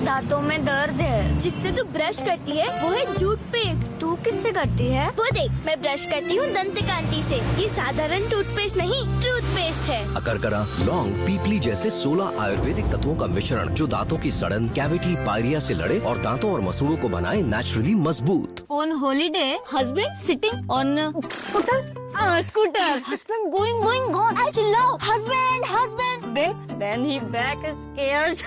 दांतों में दर्द है। जिससे तू ब्रश करती है वो है जूट पेस्ट। तू किससे करती है? वो देख, मैं ब्रश करती हूँ दंतकांति से। ये साधारण टूथपेस्ट नहीं, टूथपेस्ट है। अकरकरा, लौंग, पीपली जैसे 16 आयुर्वेदिक तत्वों का मिश्रण जो दांतों की सड़न, कैविटी, पायरिया से लड़े और दांतों और मसूड़ों को बनाए नेचुरली मजबूत। On holiday, husband sitting on scooter. Scooter. Husband going gone. I love husband. Then he back scares.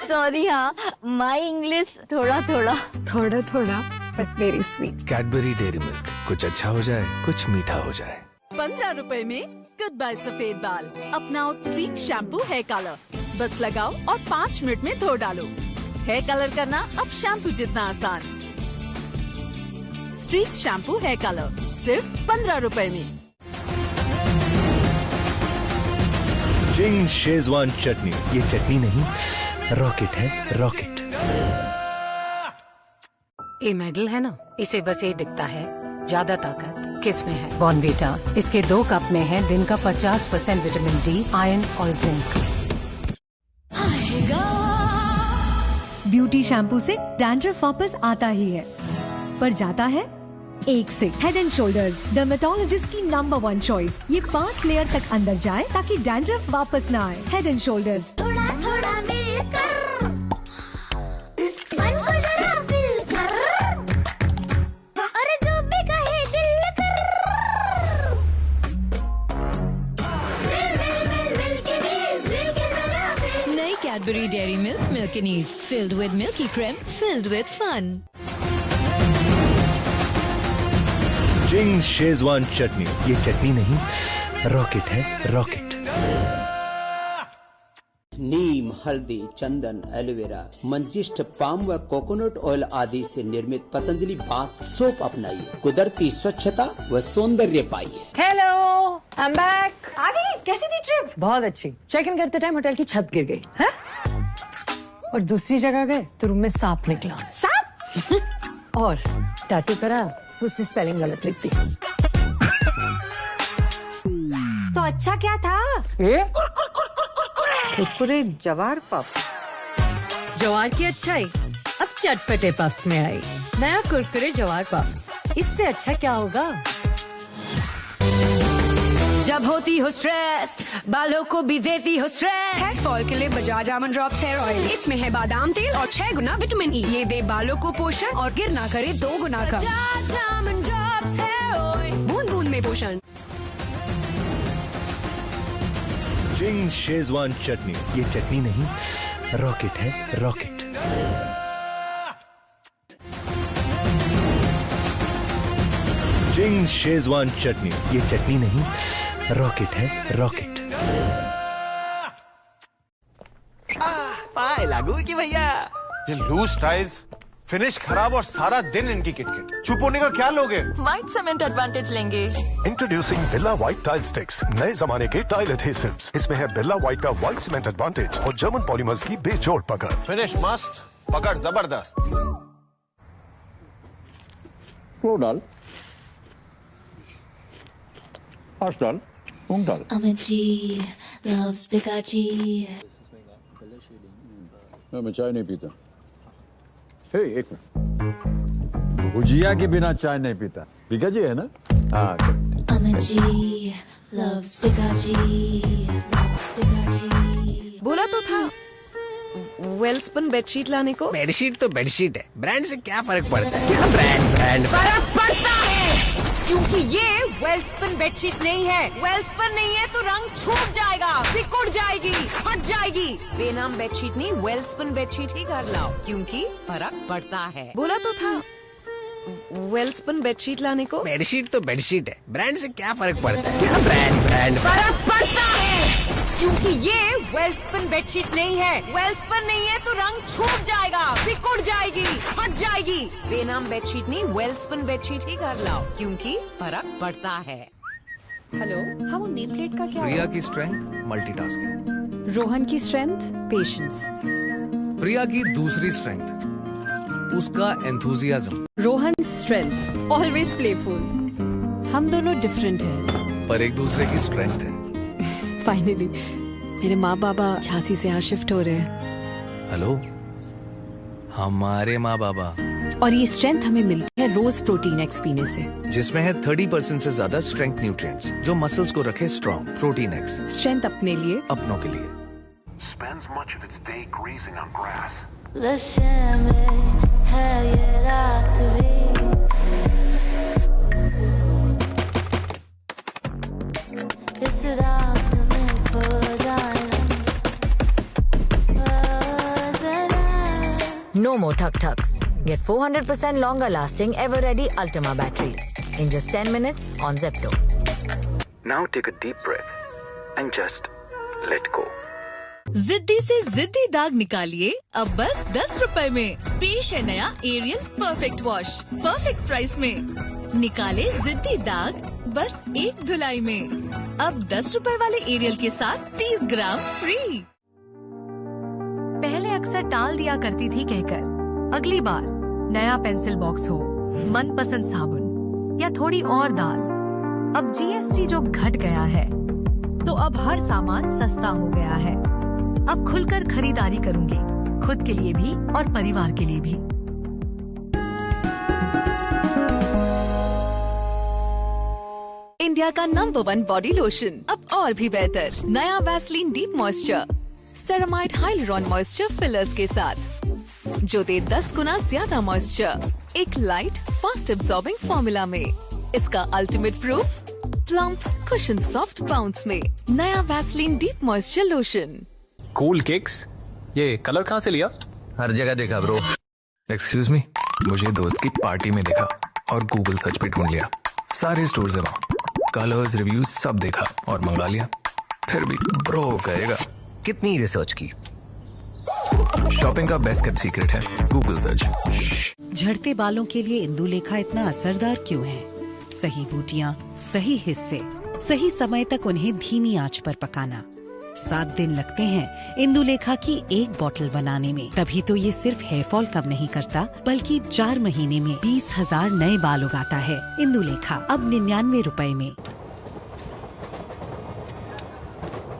Sorry हाँ, my English थोड़ा but very sweet. Cadbury Dairy milk, कुछ अच्छा हो जाए, कुछ मीठा हो जाए। 15 रुपए में गुड बाय सफेद बाल। अपनाओ स्ट्रीक शैम्पू हेयर कलर। बस लगाओ और 5 मिनट में धो डालो। हेयर कलर करना अब शैम्पू जितना आसान। स्ट्रीक शैम्पू हेयर कलर सिर्फ 15 रुपए में। चिंग्स शेजवान चटनी, ये चटनी नहीं रॉकेट है, रॉकेट। ये मेडल है ना, इसे बस ये दिखता है। ज्यादा ताकत किस में है? बॉर्नवीटा। इसके 2 कप में है दिन का 50% विटामिन डी, आयरन और जिंक। ब्यूटी शैम्पू से डैंड्रफ वापस आता ही है, पर जाता है एक से। हेड एंड शोल्डर्स, डर्मेटोलॉजिस्ट की नंबर 1 चॉइस। ये 5 लेयर तक अंदर जाए ताकि डैंड्रफ वापस ना आए। Head and shoulders. थोड़ा थोड़ा मिलकर मन को जरा फिल कर। अरे जो भी कहे दिल कर। मिल के जरा फिल। नई Cadbury Dairy Milk Milkinis, filled with milky cream, filled with fun. Ching's Schezwan चटनी, ये चटनी नहीं रॉकेट है, रॉकेट। नीम, हल्दी, चंदन, एलोवेरा, मंजिष्ठ, पाम व कोकोनट ऑयल आदि से निर्मित पतंजलि बाथ सोप अपनाइए। कुदरती स्वच्छता व सौंदर्य पाइए। Hello, I am back. आ गई? कैसी थी ट्रिप? बहुत अच्छी। चेक इन करते टाइम होटल की छत गिर गई है और दूसरी जगह गए तो रूम में सांप निकला। सांप? और टैटू करा तो उसने स्पेलिंग गलत लिख दी। तो अच्छा क्या था? कुरकुरे जवार पफ्स। जवार की अच्छाई अब चटपटे पफ्स में आई। नया कुरकुरे जवार पफ्स, इससे अच्छा क्या होगा? जब होती हो स्ट्रेस्ड, बालों को भी देती हो स्ट्रेस। हेयर फॉल के लिए Bajaj almond drops hair oil. इसमें है बादाम तेल और 6 गुना विटामिन ई। ये दे बालों को पोषण और गिर ना करे 2 गुना कम। Bajaj almond drops hair oil, बूंद बूंद में पोषण। चिंग्स शेजवान चटनी, ये चटनी नहीं रॉकेट है, रॉकेट। चिंग्स शेजवान चटनी, ये चटनी नहीं रॉकेट है, रॉकेट। पाए लागू की भैया। ये लूज टाइल्स, फिनिश खराब और सारा दिन इनकी किटकिट। चुप होने का क्या लोगे? व्हाइट सीमेंट एडवांटेज लेंगे। Introducing Birla white tile sticks, नए जमाने के टाइल एडहेसिव्स। इसमें है बिरला व्हाइट का व्हाइट सीमेंट एडवांटेज और जर्मन पॉलीमर्स की बेजोड़ पकड़। फिनिश मस्त, पकड़ जबरदस्त। स्लो डाल, फास्ट डाल, मूंग डाल। अमची loves Pikachu. मैं चाय नहीं पीता। हे, एक मिनट। भुजिया के बिना चाय नहीं पीता। पिकाजी है ना? हाँ। अमची loves Pikachu. बोला तो था वेलस्पन बेडशीट लाने को। बेडशीट तो बेडशीट है, ब्रांड से क्या फर्क पड़ता है? क्या ब्रांड फर्क पड़ता है, क्योंकि ये वेलस्पन बेडशीट नहीं है। वेलस्पन नहीं है तो रंग छूट जाएगा, सिकुड़ जाएगी, फट जाएगी। बेनाम बेडशीट नहीं, वेलस्पन बेडशीट ही घर लाओ, क्योंकि फर्क पड़ता है। बोला तो था वेलस्पन बेडशीट लाने को। बेडशीट तो बेडशीट है, ब्रांड से क्या फर्क पड़ता है? क्या ब्रांड फर्क पड़ता है, क्योंकि ये वेलस्पन बेडशीट नहीं है। वेलस्पन नहीं है तो रंग छूट जाएगा, सिकुड़ जाएगी, फट जाएगी। बेनाम बेडशीट नहीं, वेलस्पन बेडशीट ही घर लाओ, क्योंकि फर्क पड़ता है। हेलो, हाँ वो नेम प्लेट का क्या? प्रिया की स्ट्रेंथ मल्टीटास्किंग, रोहन की स्ट्रेंथ पेशेंस, प्रिया की दूसरी स्ट्रेंथ उसका enthusiasm, Rohan strength always playful. हम दोनों डिफरेंट हैं पर एक दूसरे की स्ट्रेंथ है। फाइनली मेरे माँ बाबा झांसी से यहाँ शिफ्ट हो रहे हैं। हेलो, हमारे माँ बाबा। और ये स्ट्रेंथ हमें मिलती है रोज प्रोटीन एक्स पीने से, जिसमें है 30% से ज्यादा स्ट्रेंथ न्यूट्रिएंट्स जो मसल्स को रखे स्ट्रॉन्ग। प्रोटीन एक्स, स्ट्रेंथ अपने लिए, अपनों के लिए। Spends much of its day grazing on grass. No more tuk-tuks. Get 400% longer lasting ever-ready Ultima batteries in just 10 minutes on Zepto. Now take a deep breath and just let go. जिद्दी से जिद्दी दाग निकालिए अब बस 10 रुपए में। पेश है नया Ariel perfect wash perfect price में। निकाले जिद्दी दाग बस एक धुलाई में। अब 10 रुपए वाले एरियल के साथ 30 ग्राम फ्री। पहले अक्सर टाल दिया करती थी कहकर अगली बार नया पेंसिल बॉक्स हो, मनपसंद साबुन या थोड़ी और दाल। अब जीएसटी जो घट गया है तो अब हर सामान सस्ता हो गया है। अब खुलकर खरीदारी करूंगी, खुद के लिए भी और परिवार के लिए भी। इंडिया का नंबर 1 बॉडी लोशन अब और भी बेहतर। नया Vaseline deep moisture ceramide hyaluron moisture fillers के साथ, जो दे 10 गुना ज्यादा मॉइस्चर एक लाइट फास्ट एब्जॉर्बिंग फॉर्मूला में। इसका ultimate proof plump cushion soft bounce में। नया Vaseline deep moisture lotion. Cool kicks, ये कलर कहाँ से लिया? हर जगह देखा ब्रो। एक्सक्यूज मी, मुझे दोस्त की पार्टी में देखा और गूगल सर्च पे ढूंढ लिया। सारे स्टोर्स है वहाँ, कलर्स रिव्यूज सब देखा और मंगा लिया। फिर भी ब्रो कहेगा। कितनी रिसर्च की? शॉपिंग का बेस्ट केप्ट सीक्रेट है गूगल सर्च। झड़ते बालों के लिए इंदुलेखा इतना असरदार क्यों है? सही बूटियाँ, सही हिस्से, सही समय तक उन्हें धीमी आंच पर पकाना। 7 दिन लगते हैं इंदुलेखा की एक बोतल बनाने में। तभी तो ये सिर्फ हेयर फॉल कम नहीं करता बल्कि 4 महीने में 20,000 नए बाल उगाता है। इंदुलेखा अब 99 रुपए में।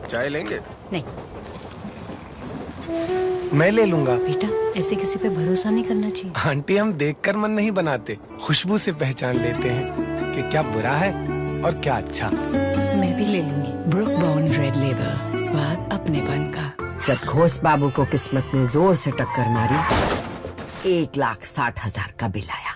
चाय लेंगे? नहीं, मैं ले लूंगा। बेटा ऐसे किसी पे भरोसा नहीं करना चाहिए। आंटी, हम देखकर मन नहीं बनाते, खुशबू से पहचान लेते हैं कि क्या बुरा है और क्या अच्छा। मैं भी ले लूंगी। ब्रुक बॉन्ड रेड लेदर, स्वाद अपनेपन का। जब घोष बाबू को किस्मत ने जोर से टक्कर मारी, 1,60,000 का बिल आया,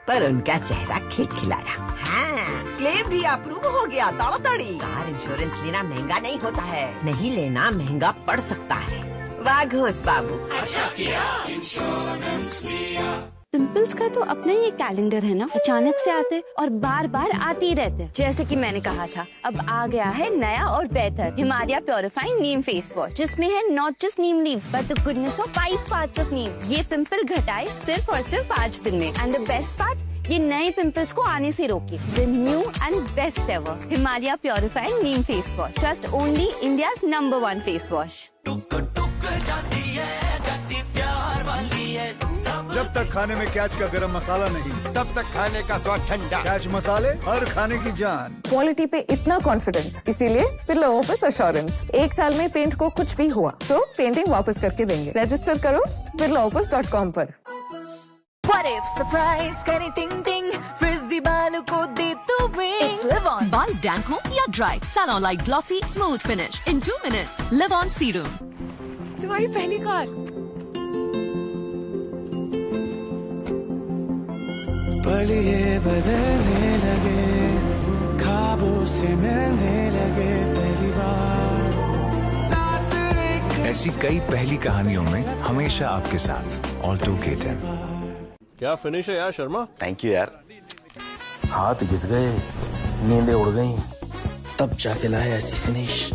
पर उनका चेहरा खिलखिलाया। हाँ, क्लेम भी अप्रूव हो गया ताड़ाताड़ी। कार इंश्योरेंस लेना महंगा नहीं होता है, नहीं लेना महंगा पड़ सकता है। वाह घोष बाबू, अच्छा किया इंश्योरेंस लिया। पिंपल्स का तो अपना ही एक कैलेंडर है ना, अचानक से आते और बार बार आते ही रहते। जैसे कि मैंने कहा था, अब आ गया है नया और बेहतर Himalaya purifying neem face wash, जिसमें है not just neem leaves but the goodness of 5 parts of neem. ये पिंपल घटाए सिर्फ और सिर्फ 5 दिन में। एंड द बेस्ट पार्ट, ये नए पिंपल्स को आने से रोके। The new and best ever Himalaya purifying neem face wash, trust only India's number 1 face wash. जब तक खाने में कैच का गरम मसाला नहीं, तब तक खाने का स्वाद ठंडा। कैच मसाले हर खाने की जान। क्वालिटी पे इतना कॉन्फिडेंस, इसीलिए बिरला ओपस एश्योरेंस। 1 साल में पेंट को कुछ भी हुआ तो पेंटिंग वापस करके देंगे। रजिस्टर करो birlaopus.com पर। What if surprise करे टिंग टिंग, फ्रिजी बालों को दे तो wings। Live on बाल डैंक हो या dry, salon like glossy smooth finish in 2 minutes। Live on serum। तुम्हारी पहली कार। पलिए बदलने लगे, ख्वाबों से मिलने लगे पहली बार। ऐसी कई पहली कहानियों में हमेशा आपके साथ ऑल्टो K10। क्या फिनिश है यार शर्मा। थैंक यू यार। हाथ घिस गए, नींदें उड़ गई, तब जाके लाया ऐसी फिनिश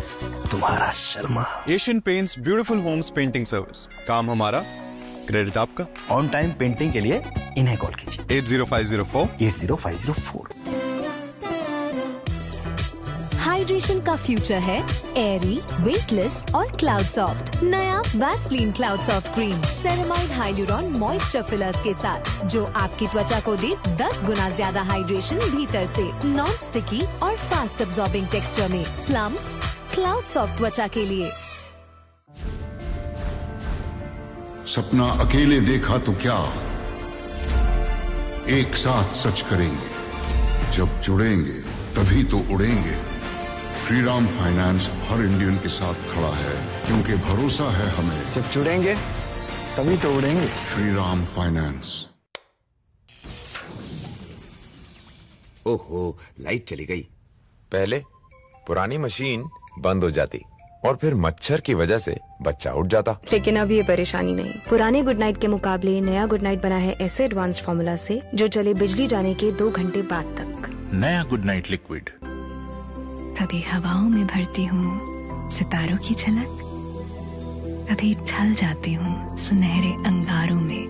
तुम्हारा Sharma. Asian Paints beautiful homes painting service, काम हमारा, क्रेडिट आपका। ऑन टाइम पेंटिंग के लिए इन्हें कॉल कीजिए 80504। हाइड्रेशन का फ्यूचर है एयरी, वेटलेस और क्लाउड सॉफ्ट। नया Vaseline cloud soft cream ceramide hyaluron moisture fillers के साथ, जो आपकी त्वचा को दे 10 गुना ज्यादा हाइड्रेशन भीतर से, नॉन स्टिकी और फास्ट अब्सॉर्बिंग टेक्सचर में। प्लम्प क्लाउड सॉफ्ट त्वचा के लिए। सपना अकेले देखा तो क्या, एक साथ सच करेंगे, जब जुड़ेंगे तभी तो उड़ेंगे। श्रीराम फाइनेंस हर इंडियन के साथ खड़ा है, क्योंकि भरोसा है हमें, जब जुड़ेंगे तभी तो उड़ेंगे। श्रीराम फाइनेंस। ओहो, लाइट चली गई। पहले पुरानी मशीन बंद हो जाती और फिर मच्छर की वजह से बच्चा उठ जाता। लेकिन अब ये परेशानी नहीं। पुराने गुड नाइट के मुकाबले नया गुड नाइट बना है ऐसे एडवांस फॉर्मूला से जो चले बिजली जाने के 2 घंटे बाद तक। नया गुड नाइट लिक्विड। कभी हवाओं में भरती हूँ सितारों की झलक, कभी ढल जाती हूँ सुनहरे अंगारों में।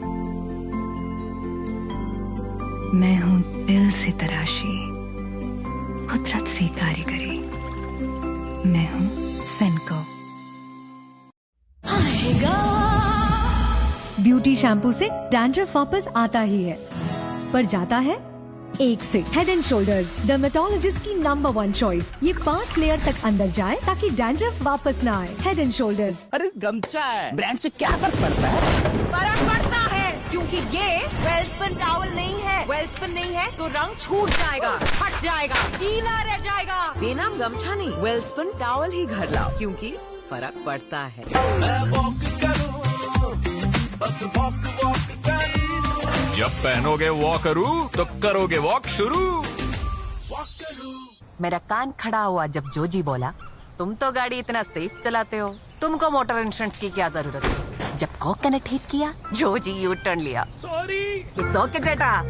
मैं हूँ दिल से तराशी, कुदरत से कारीगरी। मैं हूँ सेनको। ब्यूटी शैम्पू से डैंड्रफ वापस आता ही है, पर जाता है एक से। हेड एंड शोल्डर्स डर्मेटोलॉजिस्ट की नंबर 1 चॉइस। ये 5 लेयर तक अंदर जाए ताकि डैंड्रफ वापस ना आए। Head and shoulders. अरे गमछा है, ब्रांड से क्या फर्क पड़ता है? फर्क पड़ता है, क्योंकि ये वेलस्पन टॉवल नहीं है। वेलस्पन नहीं है तो रंग छूट जाएगा, हट जाएगा, गीला रह जाएगा। बेनाम गमछा नहीं, वेलस्पन टॉवल ही घर लाओ, क्योंकि फर्क पड़ता है। जब पहनोगे वॉकरू तो करोगे वॉक शुरू। मेरा कान खड़ा हुआ जब जोजी बोला, तुम तो गाड़ी इतना सेफ चलाते हो, तुमको मोटर इंश्योरेंस की क्या जरूरत है। जब कोकोनट हिट किया, जोजी यू टर्न लिया। Sorry. It's okay Jetha,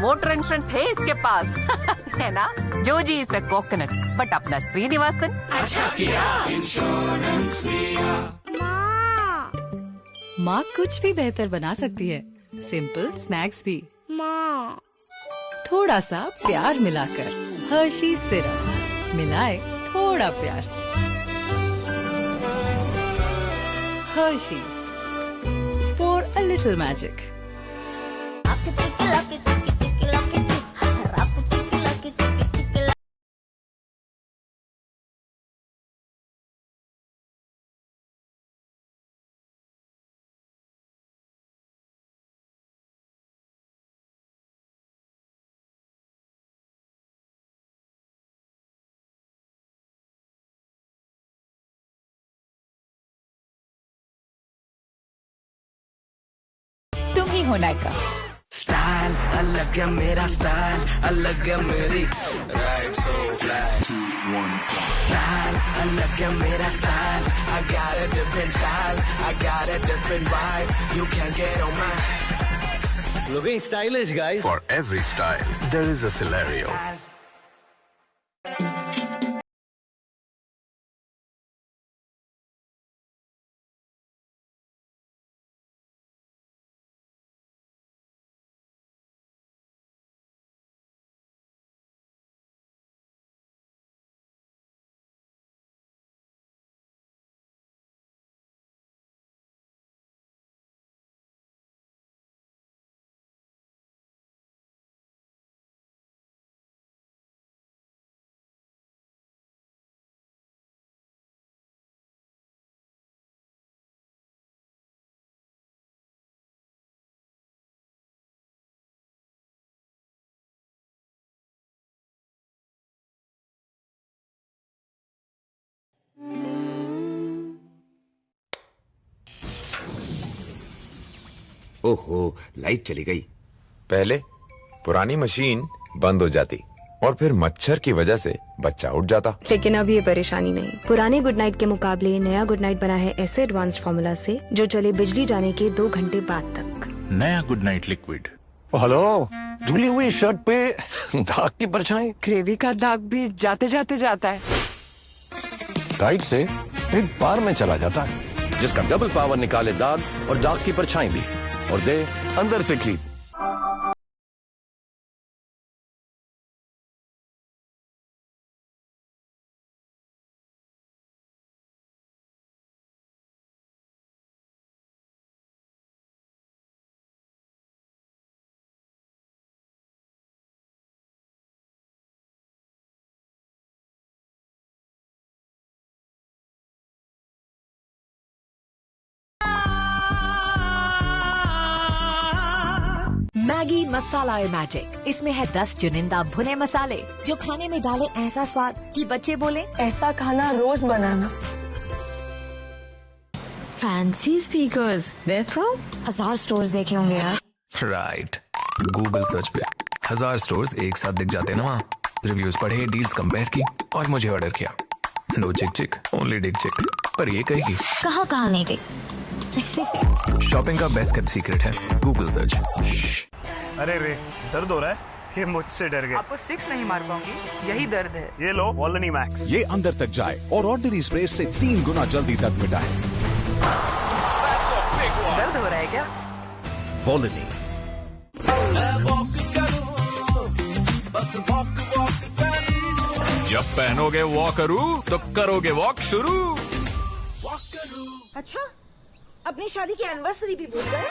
motor insurance है इसके पास है ना। Joji is a coconut, but अपना श्रीनिवासन अच्छा किया इंश्योरेंस लिया। माँ कुछ भी बेहतर बना सकती है, सिंपल स्नैक्स भी। माँ थोड़ा सा प्यार मिलाकर हर्शी सिरप मिलाए थोड़ा प्यार। Hershey's pour a little magic. तुम ही हो नायका। स्टाइल अलग है मेरा, स्टाइल अलग है मेरी, राइट सो फ्लाई। स्टाइल अलग है मेरा style, I got a different style, I got a different vibe, you can't get on my. Looking stylish, guys. For every style, there is a Celerio. ओहो, light चली गई। पहले पुरानी machine बंद हो जाती और फिर मच्छर की वजह से बच्चा उठ जाता। लेकिन अब ये परेशानी नहीं। पुराने गुड नाइट के मुकाबले नया गुड नाइट बना है ऐसे एडवांस फॉर्मूला से जो चले बिजली जाने के 2 घंटे बाद तक। नया गुड नाइट लिक्विड। हेलो, धुली हुई शर्ट पे दाग की परछाई। ग्रेवी का दाग भी जाते जाते जाता है। टाइट से एक बार में चला जाता है, जिसका डबल पावर निकाले दाग और दाग की परछाई भी, और दे अंदर से क्लीन। Maggi masala magic. इसमें है 10 चुनिंदा भुने मसाले जो खाने में डाले ऐसा स्वाद कि बच्चे बोले ऐसा खाना रोज बनाना। Fancy speakers, where from? 1000 stores देखे होंगे यार। राइट, गूगल सर्च पे 1000 स्टोर्स एक साथ दिख जाते ना वहाँ। रिव्यूज पढ़े, डील्स कंपेयर की और मुझे ऑर्डर किया। नो चिक चिक, ओनली डिग चिक। पर ये कहेगी कहाँ नहीं थे। शॉपिंग का बेस्ट केप्ट सीक्रेट है गूगल सर्च। अरे रे, दर्द हो रहा है? ये मुझसे डर गए। आपको 6 नहीं मार पाऊंगी, यही दर्द है। ये लो वॉलनी मैक्स। ये अंदर तक जाए और ऑर्डिनरी स्प्रे से 3 गुना जल्दी दर्द मिटाए। दर्द हो रहा है क्या? वॉलनी। जब पहनोगे वॉकरू तो करोगे वॉक शुरू। अच्छा, अपनी शादी की एनिवर्सरी भी भूल गए?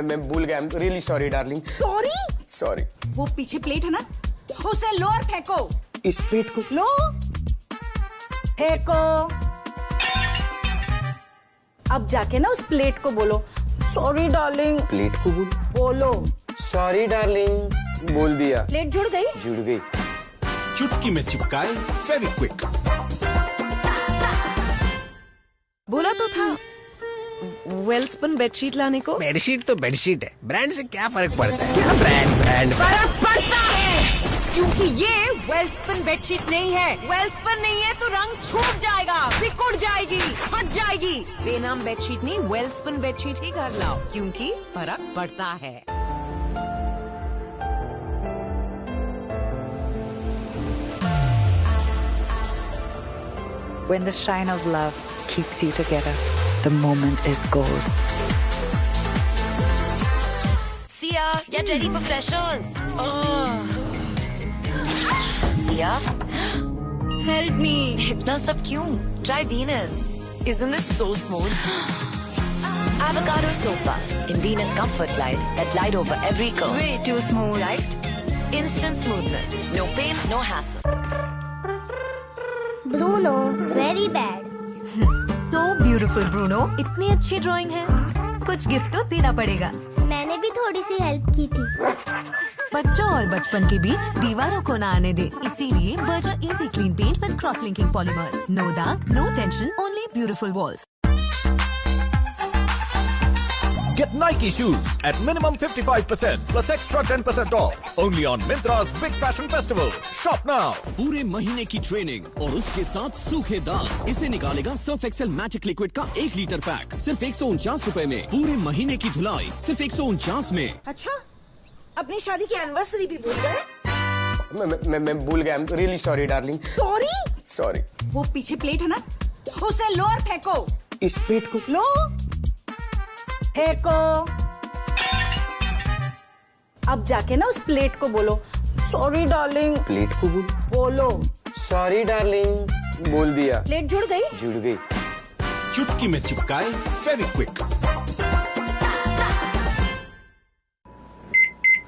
मैं भूल गया। Really sorry darling. सॉरी। वो पीछे प्लेट है ना, उसे लो और फेंको। इस प्लेट को लो, फेंको। अब जाके ना उस प्लेट को बोलो सॉरी डार्लिंग। प्लेट को बोलो सॉरी डार्लिंग। बोल दिया। प्लेट जुड़ गई? जुड़ गई। चुटकी में चिपकाए फेविक्विक। बोला तो था वेल्सपन बेडशीट लाने को। बेडशीट तो बेडशीट है, ब्रांड से क्या फर्क पड़ता है? क्या ब्रांड फर्क पड़ता है, क्योंकि ये वेल्सपन बेडशीट नहीं है। वेल्सपन नहीं है तो रंग छूट जाएगा, सिकुड़ जाएगी, फट जाएगी। बेनाम बेडशीट नहीं, वेल्सपन बेडशीट ही घर लाओ, क्योंकि फर्क पड़ता है। When the shine of love keeps you together, the moment is gold. Sia, get ready for freshers. Sia, help me. इतना सब क्यों? Try Venus. Isn't this so smooth? Avocado soap bars in Venus Comfort Glide that glide over every curve. Way too smooth, right? Instant smoothness, no pain, no hassle. Bruno, very bad. So beautiful, Bruno. इतनी अच्छी drawing है, कुछ gift तो देना पड़ेगा। मैंने भी थोड़ी सी हेल्प की थी। बच्चों और बचपन के बीच दीवारों को ना आने दे, इसीलिए Berger easy clean paint with cross linking polymers. No दाग, no tension, only beautiful walls. Get Nike shoes at minimum 55% plus extra 10% off. Only on Myntra's Big Fashion Festival. Shop now. पूरे महीने की ट्रेनिंग और उसके साथ सूखे दाग, इसे निकालेगा सर्फ एक्सेल मैजिक लिक्विड का 1 लीटर पैक सिर्फ 149 रुपए में। पूरे महीने की धुलाई सिर्फ 149 में। अच्छा, अपनी शादी की एनिवर्सरी भी भूल गए? मैं भूल गया। Really sorry darling. सॉरी। वो पीछे प्लेट है ना, उसे लो और फेंको। इस प्लेट को लो, फेंको। अब जाके ना उस प्लेट को बोलो सॉरी डार्लिंग। प्लेट को बोलो सॉरी डार्लिंग। बोल दिया। प्लेट जुड़ गई? जुड़ गई। चुटकी में चिपकाए फेविक्विक।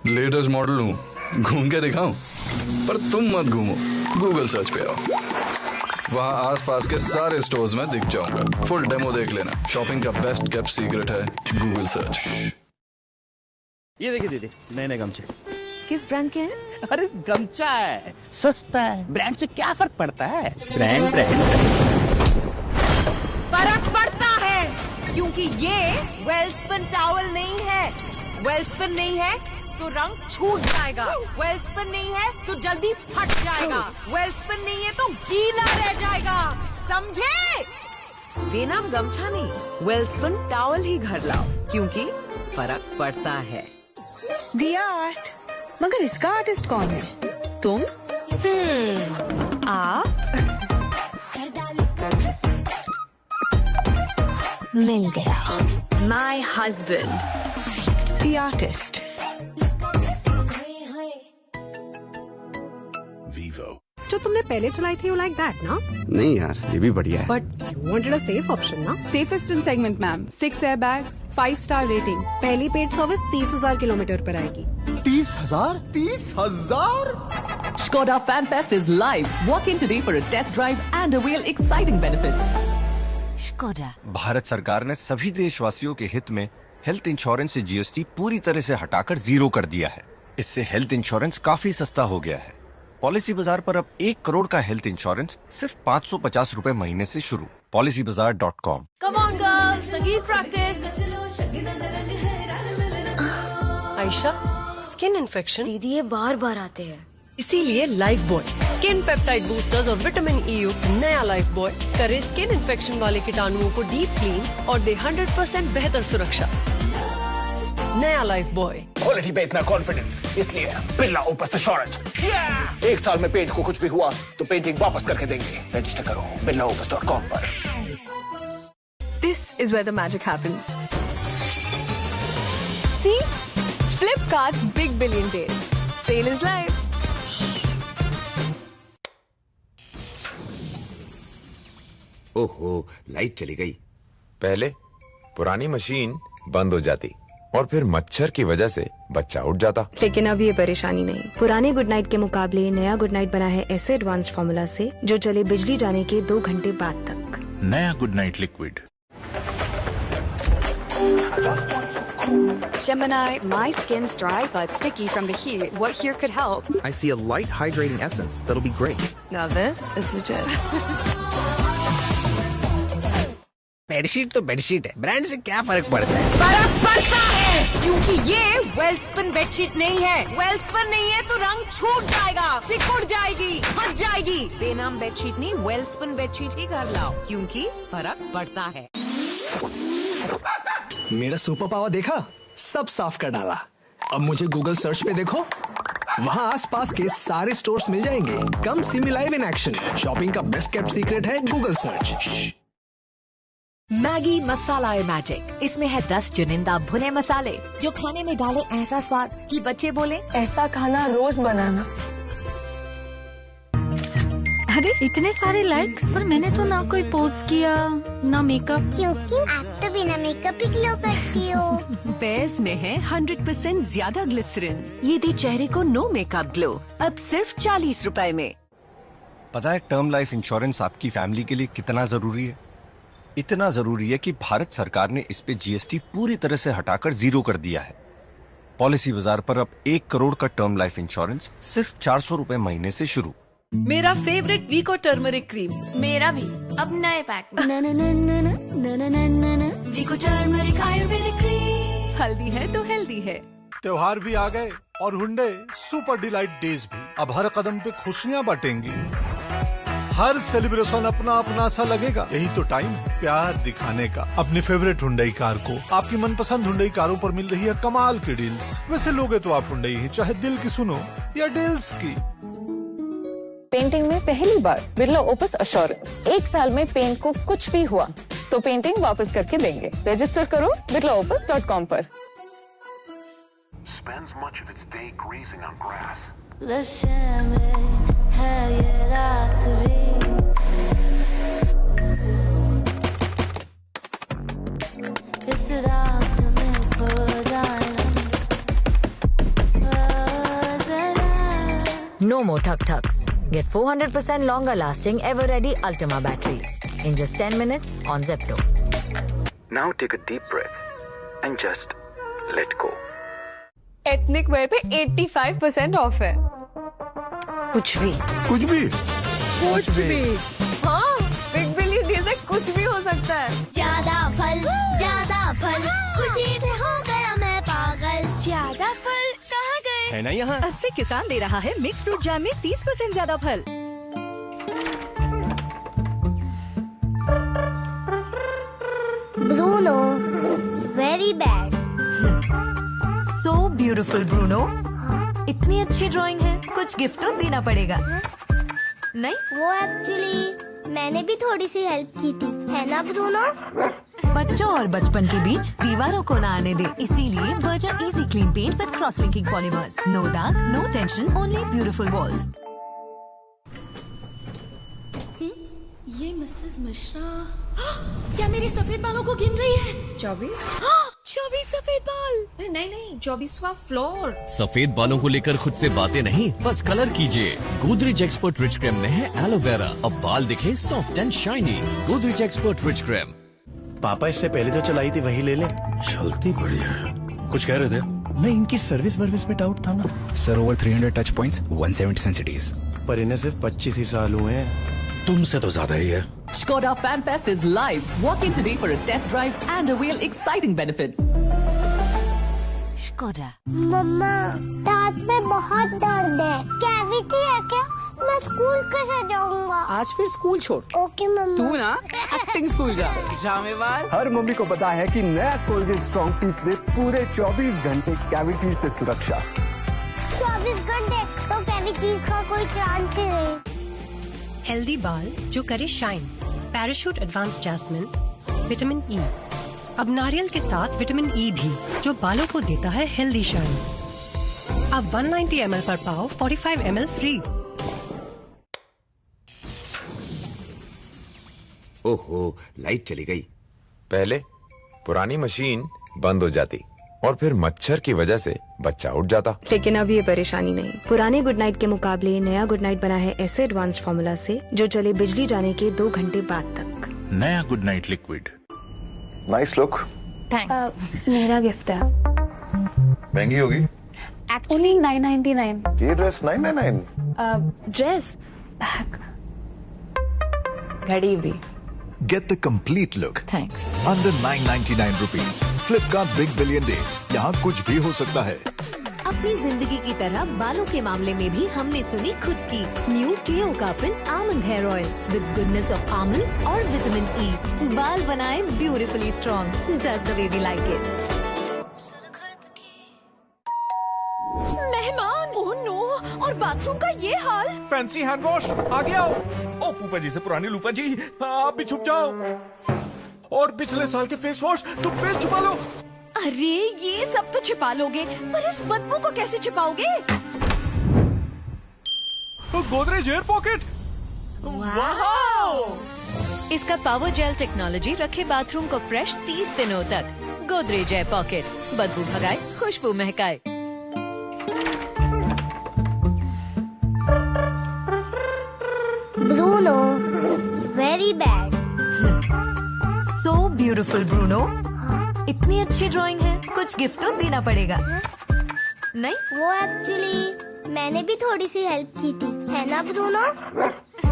लेटेस्ट मॉडल हूँ, घूम के दिखाऊं? पर तुम मत घूमो, गूगल सर्च पे आओ। वहाँ आसपास के सारे स्टोर्स में दिख जाऊंगा। फुल डेमो देख लेना। शॉपिंग का बेस्ट केप्ट सीक्रेट है गूगल सर्च। ये देखिए दीदी, नए गमछे। किस ब्रांड के हैं? अरे गमछा है, सस्ता है, ब्रांड से क्या फर्क पड़ता है? ब्रांड फर्क पड़ता है, क्योंकि ये वेल्सपन टॉवल नहीं है। वेल्सपन नहीं है तो रंग छूट जाएगा। वेल्सपन नहीं है तो जल्दी फट जाएगा। वेल्सपन नहीं है तो गीला रह जाएगा, समझे? बेनाम गमछा नहीं, वेल्सपन टॉवल ही घर लाओ, क्योंकि फर्क पड़ता है। दी आर्ट, मगर इसका आर्टिस्ट कौन है? तुम? आप? मिल गया, माय हस्बैंड, द आर्टिस्ट। जो तुमने पहले चलाई थी, लाइक दैट ना? नहीं यार, ये भी बढ़िया है। But you wanted a safe option ना? Safest in segment ma'am, 6 airbags, 5 star rating. पहली पेड सर्विस 30,000 किलोमीटर पर आएगी। 30,000? 30,000? Skoda Fan Fest is live. Walk in today for a test drive and avail exciting benefits. Skoda. Bharat सरकार ने सभी देशवासियों के हित में हेल्थ इंश्योरेंस से जीएसटी पूरी तरह से हटाकर जीरो कर दिया है। इससे हेल्थ इंश्योरेंस काफी सस्ता हो गया है। पॉलिसी बाजार पर अब 1 करोड़ का हेल्थ इंश्योरेंस सिर्फ 550 रुपए महीने से शुरू। policybazaar.com। Come on girls, संगीत प्रैक्टिस। Ayesha, skin infection. दीदी ये बार बार आते हैं। इसीलिए life boy skin peptide boosters और विटामिन ई युक्त नया लाइफ बॉय करे स्किन इन्फेक्शन वाले कीटाणुओं को डीप क्लीन और दे 100% बेहतर सुरक्षा। नया लाइफ बॉय। क्वालिटी पे इतना कॉन्फिडेंस, इसलिए बिरला ओपस एश्योरेंस। 1 साल में पेंट को कुछ भी हुआ तो पेंटिंग वापस करके देंगे। रजिस्टर करो birlaopus.com पर। This is where the magic happens. See? Flipkart's Big Billion Days. Sale is live. ओहो, लाइट चली गई। पहले पुरानी मशीन बंद हो जाती और फिर मच्छर की वजह से बच्चा उठ जाता। लेकिन अब ये परेशानी नहीं। पुराने गुड नाइट के मुकाबले नया गुड नाइट बना है ऐसे एडवांस्ड फॉर्मूला से जो चले बिजली जाने के 2 घंटे बाद तक। नया good night liquid. Gemini, my skin's dry but sticky from the heat. What here could help? I see a light hydrating essence that'll be great. Now this is legit. Bedsheet तो बेडशीट है, brand से क्या फर्क पड़ता है? फर्क पड़ता है, क्योंकि ये वेल्सपन बेडशीट नहीं है। वेल्सपन नहीं है तो रंग छूट जाएगा, सिकुड़ जाएगी, हट जाएगी। बेनाम बेडशीट नहीं, वेल्सपन बेडशीट ही घर लाओ, क्योंकि फर्क पड़ता है। मेरा सुपर पावर देखा? सब साफ कर डाला। अब मुझे गूगल सर्च पे देखो, वहाँ आसपास के सारे स्टोर्स मिल जाएंगे। Come see me live in action. Shopping का बेस्ट केप्ट सीक्रेट है Google search. Maggi masala magic. इसमें है 10 चुनिंदा भुने मसाले जो खाने में डाले ऐसा स्वाद कि बच्चे बोले ऐसा खाना रोज बनाना। अरे इतने सारे लाइक्स, पर मैंने तो ना कोई पोस्ट किया ना मेकअप। क्योंकि आप तो बिना मेकअप ही ग्लो करती हो। पेयर्स में है 100% ज्यादा ग्लिसरीन। ये दे चेहरे को नो मेकअप ग्लो, अब सिर्फ 40 रुपए में। पता है टर्म लाइफ इंश्योरेंस आपकी फैमिली के लिए कितना जरूरी है? इतना जरूरी है कि भारत सरकार ने इस पे जीएसटी पूरी तरह से हटाकर जीरो कर दिया है। पॉलिसी बाजार पर अब 1 करोड़ का टर्म लाइफ इंश्योरेंस सिर्फ 400 रुपए महीने से शुरू। मेरा फेवरेट वीको टर्मरिक क्रीम। मेरा भी, अब नए पैक में। वीको टर्मरिक आयुर्वेदिक क्रीम। हल्दी है तो हेल्दी है। त्योहार भी आ गए और हुंडई सुपर डिलाइट डेज भी। अब हर कदम पे खुशियाँ बांटेंगी। हर सेलिब्रेशन अपना अपना सा लगेगा। यही तो टाइम है प्यार दिखाने का। अपनी फेवरेट हुंडई कार को आपकी मनपसंद हुंडई कारों पर मिल रही है कमाल की डील्स। वैसे लोगे तो आप हुंडई ही, चाहे दिल की सुनो या डील्स की। पेंटिंग में पहली बार बिरला ओपस एश्योरेंस। 1 साल में पेंट को कुछ भी हुआ तो पेंटिंग वापस करके देंगे। रजिस्टर करो birlaopus.com पर। Spends much of its day grazing on grass. No more tuk-tuks. Get 400% longer lasting ever-ready Ultima batteries in just 10 minutes on Zepto. Now take a deep breath and just let go. Ethnic wear पे 85% of है। कुछ भी कुछ भी हाँ, big billion days में कुछ भी हो सकता है। ज्यादा फल, खुशी से हो गया मैं पागल। ज्यादा फल कहाँ गए? है ना यहाँ। अब से किसान दे रहा है मिक्स फ्रूट जैम में 30% ज्यादा फल। Bruno, very bad. So beautiful, Bruno. इतनी अच्छी ड्राइंग है, कुछ गिफ्ट तो देना पड़ेगा। नहीं? वो एक्चुअली मैंने भी थोड़ी सी हेल्प की थी, है ना ब्रूनो? बच्चों और बचपन के बीच दीवारों को ना आने दे, इसीलिए Berger easy clean paint with cross linking polymers. No दाग, no tension, only beautiful walls. ये मिसेस मिश्रा क्या मेरे सफेद बालों को गिन रही है? 24 सफेद बाल। नहीं 24वां फ्लोर। सफेद बालों को लेकर खुद से बातें नहीं, बस कलर कीजिए। गोदरेज एक्सपर्ट रिच क्रीम में है एलोवेरा। अब बाल दिखे soft and shiny. Godrej expert rich cream. पापा इससे पहले जो चलाई थी वही ले ले। चलती बढ़िया है। कुछ कह रहे थे? नहीं, इनकी सर्विस में डाउट था ना सर। Over 300 touch points, 170 सेंसिटीज। पर इन्हें सिर्फ 25 ही साल हुए हैं। तुमसे तो ज्यादा ही है। Skoda Fan Fest is live. Walk in today for a test drive and avail exciting benefits. Skoda. मम्मा, दांत में बहुत दर्द है। कैविटी है क्या? मैं स्कूल कैसे जाऊंगा? आज फिर स्कूल छोड़। ओके मम्मा। तू ना एक्टिंग स्कूल जा। जामेवाज। हर मम्मी को पता है कि नया कोलगेट स्ट्रॉन्ग टीथ दे पूरे 24 घंटे कैविटी से सुरक्षा। 24 घंटे तो कैविटी का कोई चांस ही नहीं। हेल्दी बाल जो करे shine. Parachute advance jasmine, vitamin E. अब नारियल के साथ विटामिन ई भी, जो बालों को देता है हेल्दी शाइन। अब 190 ml पर पाओ 45 ml फ्री। ओहो, लाइट चली गई। पहले पुरानी मशीन बंद हो जाती और फिर मच्छर की वजह से बच्चा उठ जाता। लेकिन अब ये परेशानी नहीं। पुराने गुड नाइट के मुकाबले नया गुड नाइट बना है ऐसे एडवांस फॉर्मूला से जो चले बिजली जाने के 2 घंटे बाद तक। नया good night liquid. Nice look. Thanks. मेरा गिफ्ट है। महंगी होगी? एक्चुअली 999। ये ड्रेस 999। ड्रेस, बैग, घड़ी भी। Get the complete look. Thanks. Under 999 rupees. Flipkart Big Billion Days. यहाँ कुछ भी हो सकता है। अपनी जिंदगी की तरह बालों के मामले में भी हमने सुनी खुद की। New Keo Karpin almond hair oil with goodness of almonds और विटामिन ई। बाल बनाए beautifully strong, just the way we like it. मेहमान, ओह नो, और बाथरूम का ये हाल। फैंसी हैंड वॉश आ गया। ओ फूफा जी से पुरानी लूफा जी, आप भी छुप जाओ। और पिछले साल के फेस वॉश, तुम फेस छुपा लो। अरे ये सब तो छिपा लोगे, पर इस बदबू को कैसे छिपाओगे? Godrej air pocket. वाओ! इसका पावर जेल टेक्नोलॉजी रखे बाथरूम को फ्रेश 30 दिनों तक। गोदरेज एयर पॉकेट, बदबू भगाए, खुशबू महकाए। Bruno, very bad. So beautiful Bruno. इतनी अच्छी ड्राइंग है, कुछ गिफ्ट तो देना पड़ेगा। नहीं, वो एक्चुअली मैंने भी थोड़ी सी हेल्प की थी, है ना ब्रूनो?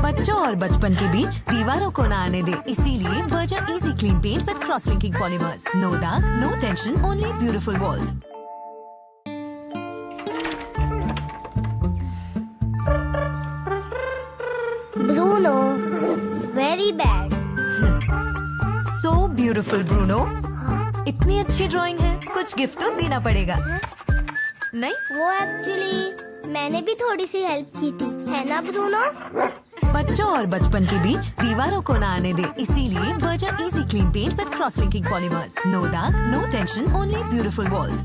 बच्चों और बचपन के बीच दीवारों को ना आने दे, इसीलिए Berger easy clean paint with cross linking polymers. No दाग, no tension, only beautiful walls. Bruno, very bad. So beautiful Bruno. इतनी अच्छी ड्राइंग है, कुछ गिफ्ट तो देना पड़ेगा। नहीं, वो एक्चुअली मैंने भी थोड़ी सी हेल्प की थी, है ना ब्रूनो? बच्चों और बचपन के बीच दीवारों को ना आने दे, इसीलिए Berger easy clean paint with cross linking polymers. No दाग, no tension, only beautiful walls.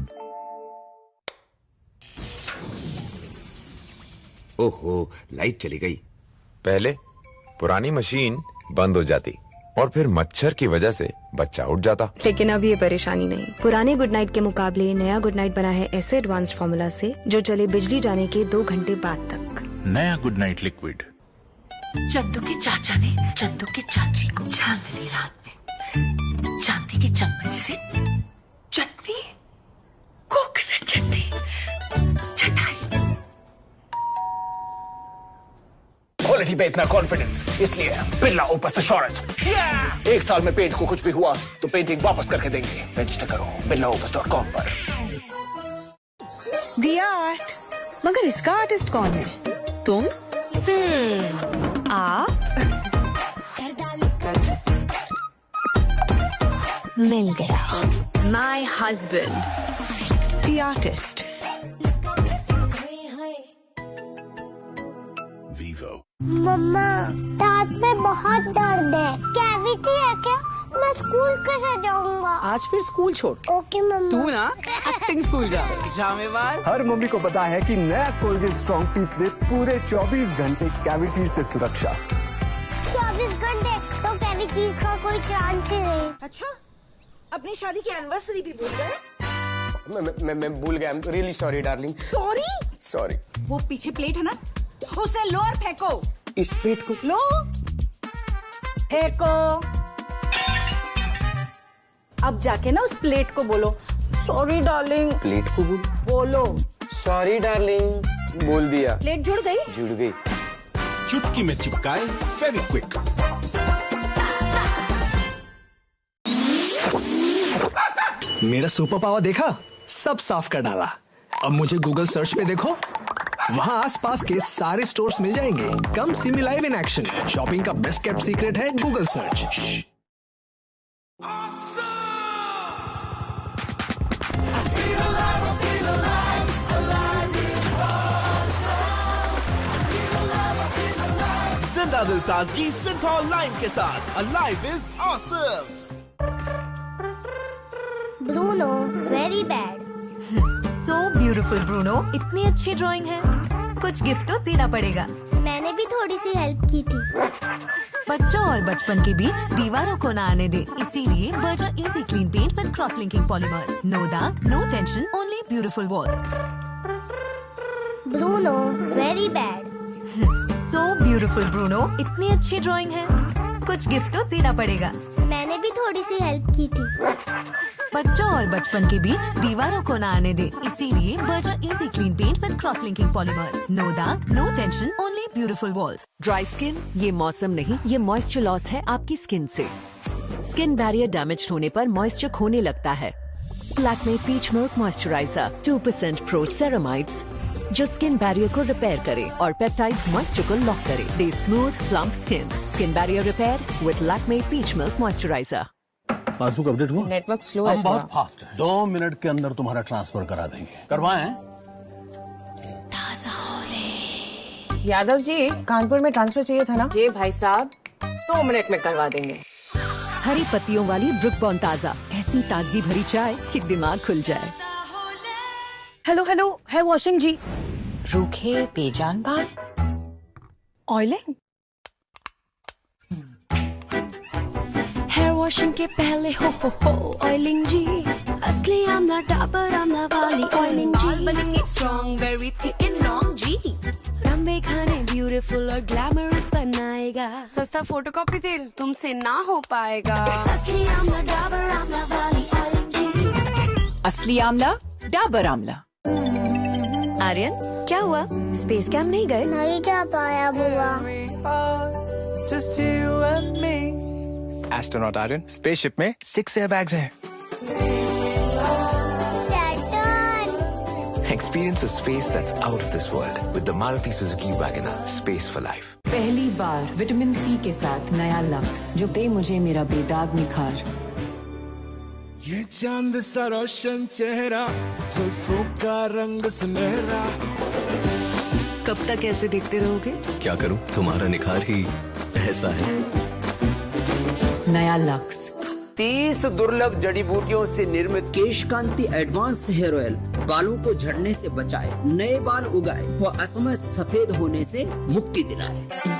ओहो, लाइट चली गई। पहले पुरानी मशीन बंद हो जाती और फिर मच्छर की वजह से बच्चा उठ जाता। लेकिन अब ये परेशानी नहीं। पुराने गुड नाइट के मुकाबले नया गुड नाइट बना है ऐसे एडवांस फॉर्मूला से जो चले बिजली जाने के 2 घंटे बाद तक। नया गुड नाइट लिक्विड। चंदू के चाचा ने चंदू की चाची को चांदनी रात में चांदी की चम्मच से चटनी, कोकोनट चटनी चटाई। क्वालिटी पे इतना कॉन्फिडेंस, इसलिए बिरला ओपस एश्योरेंस। 1 साल में पेंट को कुछ भी हुआ तो पेंटिंग वापस करके देंगे। रजिस्टर करो birlaopus.com पर। दी आर्ट, मगर इसका आर्टिस्ट कौन है? तुम? आप? मिल गया, माई हस्बैंड, दी आर्टिस्ट। मम्मा, दांत में बहुत दर्द है। कैविटी है क्या? मैं स्कूल कैसे जाऊंगा? आज फिर स्कूल छोड़। ओके मम्मा। तू ना एक्टिंग स्कूल जा। जामेवाज। हर मम्मी को पता है कि नया कोलगेट स्ट्रॉन्ग टीथ दे पूरे 24 घंटे कैविटी से सुरक्षा। 24 घंटे तो कैविटी का कोई चांस ही नहीं। अच्छा, अपनी शादी की एनिवर्सरी भी भूल गए? मैं भूल गया। Really sorry darling. सॉरी। वो पीछे प्लेट है ना, उसे लो और फेंको। इस प्लेट को लो, फेंको। अब जाके ना उस प्लेट को बोलो सॉरी डार्लिंग। प्लेट को बोलो सॉरी डार्लिंग। बोल दिया। प्लेट जुड़ गई। जुड़ गई। चुटकी में चिपकाए फेविक्विक। मेरा सुपर पावर देखा, सब साफ कर डाला। अब मुझे गूगल सर्च पे देखो, वहाँ आसपास के सारे स्टोर्स मिल जाएंगे। Come see me live in action. Shopping का बेस्ट केप्ट सीक्रेट है गूगल सर्च। जिंदा दिल ताजगी सिंथॉल लाइम के साथ alive is awesome. Bruno very bad. So beautiful Bruno, इतनी अच्छी ड्राइंग है, कुछ गिफ्ट तो देना पड़ेगा। मैंने भी थोड़ी सी हेल्प की थी। बच्चों और बचपन के बीच दीवारों को ना आने दे, इसीलिए Berger easy clean paint with cross linking polymers. No दाग, no tension, only beautiful wall. Bruno very bad. So beautiful Bruno, इतनी अच्छी ड्राइंग है, कुछ गिफ्ट तो देना पड़ेगा। मैंने भी थोड़ी सी हेल्प की थी। बच्चों और बचपन के बीच दीवारों को ना आने दे, इसीलिए Berger easy clean paint with cross linking polymers. No दाग, no tension, only beautiful walls. Dry skin ये मौसम नहीं, ये मॉइस्चर लॉस है आपकी स्किन से। स्किन बैरियर डैमेज होने पर मॉइस्चर खोने लगता है। Lakme peach milk moisturiser 2% pro ceramides जो स्किन बैरियर को रिपेयर करे और पेप्टाइड्स मॉइस्चर को लॉक करे। दे smooth plump skin barrier repair with Lakme peach milk moisturiser. Passbook update हुआ? नेटवर्क स्लो हम बहुत फास्ट है। 2 मिनट के अंदर तुम्हारा ट्रांसफर करा देंगे। करवाएं? यादव जी, कानपुर में ट्रांसफर चाहिए था ना? ये भाई साहब 2 मिनट में करवा देंगे। हरी पत्तियों वाली ब्रुक बॉन्ड ताज़ा, ऐसी ताजगी भरी चाय कि दिमाग खुल जाए। हेलो हेलो, हेयर वॉशिंग जी। रूखे बेजान बाल, ऑयलिंग। हेयर वॉशिंग के पहले हो ऑयलिंग जी। असली आमला डाबर आमला वाली ऑयलिंग जी। बाल बनेंगे strong, very thick and long जी। लंबे खाने ब्यूटीफुल और ग्लैमरस बनाएगा। सस्ता फोटोकॉपी तेल तुमसे ना हो पाएगा। असली आमला डाबर आमला वाली ऑयलिंग जी। असली आमला डाबर आमला। आर्यन, क्या हुआ? स्पेस कैंप नहीं गए? नहीं जा पाया बुआ। एस्ट्रोनॉट आर्यन, स्पेसशिप में 6 एयरबैग्स हैं। Experience a space that's out of this world with the Maruti Suzuki Wagoner. Space for life. पहली बार विटामिन सी के साथ नया लक्स जो दे मुझे मेरा बेदाग निखार। ये चांद सा रोशन चेहरा, जुल्फों का रंग सुनहरा। कब तक ऐसे देखते रहोगे? क्या करूं, तुम्हारा निखार ही ऐसा है। नया लक्स 30 दुर्लभ जड़ी बूटियों से निर्मित केश कांति एडवांस हेयर ऑयल बालों को झड़ने से बचाए, नए बाल उगाए व असमय सफेद होने से मुक्ति दिलाए।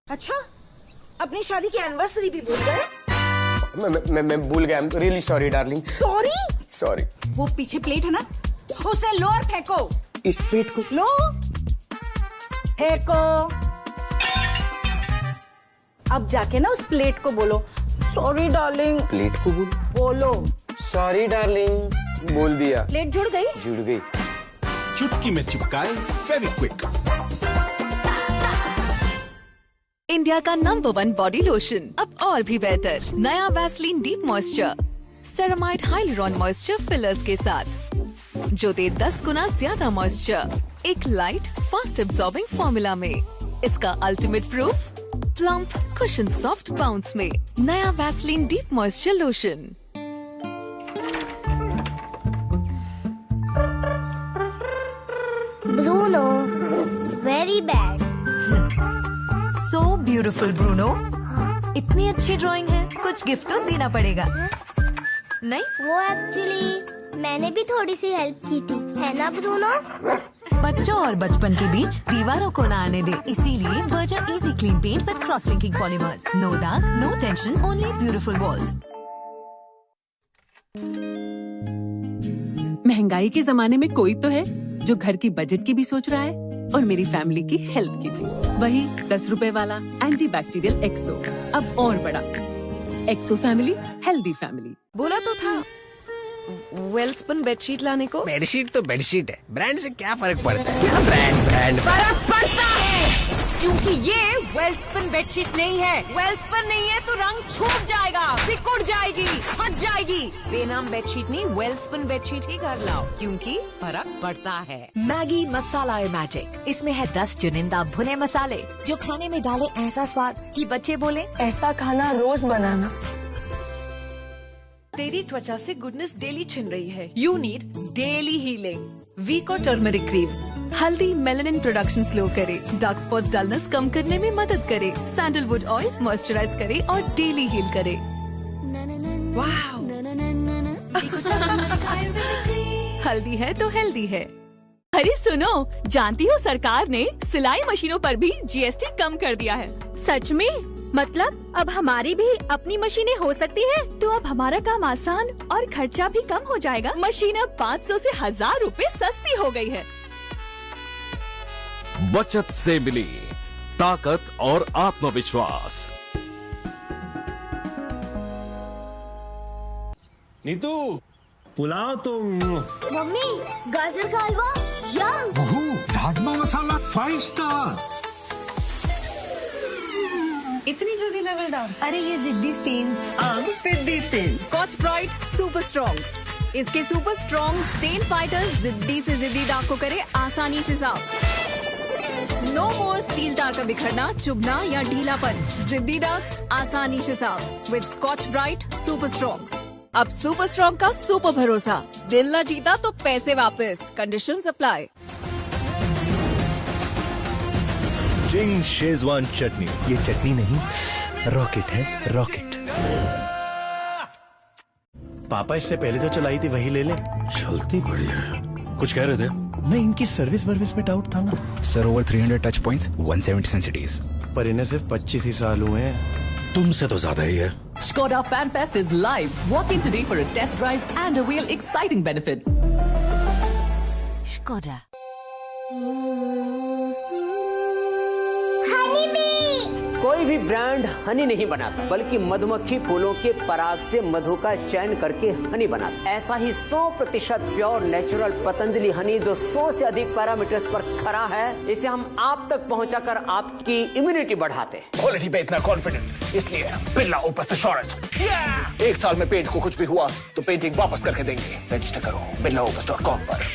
अच्छा, अपनी शादी की एनिवर्सरी भी भूल गए? मैं भूल गया। Really sorry darling. सॉरी। वो पीछे प्लेट है ना, उसे लो और फेंको। इस प्लेट को लो, फेंको। अब जाके ना उस प्लेट को बोलो सॉरी डार्लिंग। प्लेट को बोलो सॉरी डार्लिंग। बोल दिया। प्लेट जुड़ गई। जुड़ गई। चुटकी में चिपकाए फेविक्विक। इंडिया का नंबर 1 बॉडी लोशन अब और भी बेहतर। नया Vaseline deep moisture ceramide hyaluron moisture fillers के साथ जो दे 10 गुना ज्यादा मॉइस्चर एक लाइट फास्ट एब्जॉर्बिंग फॉर्मूला में। इसका ultimate proof plump cushion soft bounce में नया Vaseline deep moisture lotion. Bruno, very bad. So beautiful Bruno, इतनी अच्छी ड्राइंग है, कुछ गिफ्ट तो देना पड़ेगा। नहीं, वो एक्चुअली मैंने भी थोड़ी सी हेल्प की थी, है ना ब्रूनो? बच्चों और बचपन के बीच दीवारों को ना आने दे, इसीलिए Berger easy clean paint with cross linking polymers. No दाग, no tension, only beautiful walls. महंगाई के जमाने में कोई तो है जो घर की बजट की भी सोच रहा है और मेरी फैमिली की हेल्थ की भी। वही 10 रुपए वाला एंटीबैक्टीरियल एक्सो, अब और बड़ा। एक्सो फैमिली, हेल्दी फैमिली। बोला तो था वेल्सपन बेडशीट लाने को। बेडशीट तो बेडशीट है, ब्रांड से क्या फर्क पड़ता है? क्या ब्रांड फर्क पड़ता है, क्योंकि ये वेल्सपन बेडशीट नहीं है। वेल्सपन नहीं है तो रंग छूट जाएगा, सिकुड़ जाएगी, फट जाएगी। बेनाम बेडशीट नहीं, वेल्सपन बेडशीट ही घर लाओ, क्योंकि फर्क पड़ता है। मैगी मसाला मैजिक, इसमें है 10 चुनिंदा भुने मसाले जो खाने में डाले ऐसा स्वाद कि बच्चे बोले ऐसा खाना रोज बनाना। तेरी त्वचा से गुडनेस डेली छिन रही है। You need daily healing. Vicco turmeric cream हल्दी मेलानिन प्रोडक्शन स्लो करे, डार्क स्पॉट्स डलनेस कम करने में मदद करे, सैंडलवुड ऑयल मॉइस्चराइज करे और डेली हील करे। वाव, हल्दी है तो हेल्दी है। अरे सुनो, जानती हो सरकार ने सिलाई मशीनों पर भी जीएसटी कम कर दिया है। सच में? मतलब अब हमारी भी अपनी मशीनें हो सकती हैं? तो अब हमारा काम आसान और खर्चा भी कम हो जाएगा। मशीन अब 500 से 1000 रुपए सस्ती हो गई है। बचत से मिली ताकत और आत्मविश्वास। नीतू, पुलाव तो। मम्मी, गाजर का हलवा यम। राजमा मसाला 5 स्टार। इतनी जल्दी लेवल डाउन? अरे ये जिद्दी स्टेन्स। अब जिद्दी stains. Scotch Brite super strong. इसके सुपर स्ट्रॉन्ग स्टेन फाइटर जिद्दी से जिद्दी दाग को करे आसानी से साफ। नो मोर स्टील तार का बिखरना, चुभना या ढीलापन। जिद्दी दाग आसानी से साफ with Scotch Brite super strong. अब सुपर स्ट्रॉन्ग का सुपर भरोसा। दिल ना जीता तो पैसे वापस, कंडीशंस अप्लाई। चिंग्स शेजवान चटनी, ये चटनी नहीं रॉकेट है, रॉकेट। पापा इससे पहले जो चलाई थी वही ले ले। चलती बढ़िया है। कुछ कह रहे थे? नहीं, इनकी सर्विस में डाउट था ना। Sir, over 300 touch points, 170 सेंसिटीज। पर इन्हें सिर्फ 25 ही साल हुए हैं। तुमसे तो ज्यादा ही है। Skoda Fan Fest is live. Walk in today for a test drive and avail exciting benefits. Skoda. कोई भी ब्रांड हनी नहीं बनाता, बल्कि मधुमक्खी फूलों के पराग से मधु का चयन करके हनी बनाता। ऐसा ही 100% प्योर नेचुरल पतंजलि हनी जो 100 से अधिक पैरामीटर्स पर खरा है, इसे हम आप तक पहुंचाकर आपकी इम्यूनिटी बढ़ाते हैं। क्वालिटी पे इतना कॉन्फिडेंस, इसलिए बिरला ओपस एश्योरेंस। 1 साल में पेंट को कुछ भी हुआ तो पेंटिंग वापस करके देंगे। रजिस्टर करो birlaopus.com पर।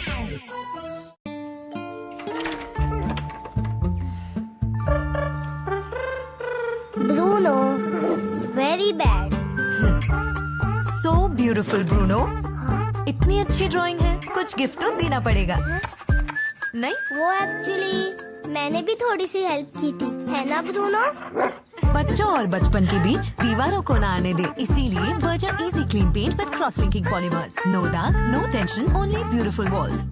Bruno, very bad. So beautiful Bruno, इतनी अच्छी ड्राइंग है, कुछ गिफ्ट तो देना पड़ेगा। नहीं, वो एक्चुअली मैंने भी थोड़ी सी हेल्प की थी, है ना ब्रूनो? बच्चों और बचपन के बीच दीवारों को ना आने दे, इसीलिए Berger easy clean paint with cross linking polymers. No दाग, no tension, only beautiful walls.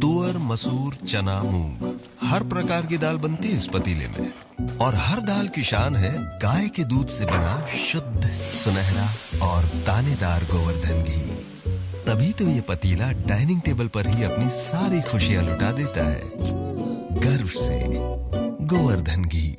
तुअर, मसूर, चना, मूंग, हर प्रकार की दाल बनती है इस पतीले में। और हर दाल की शान है गाय के दूध से बना शुद्ध, सुनहरा और दानेदार गोवर्धन घी। तभी तो ये पतीला डाइनिंग टेबल पर ही अपनी सारी खुशियां लुटा देता है। गर्व से गोवर्धन घी।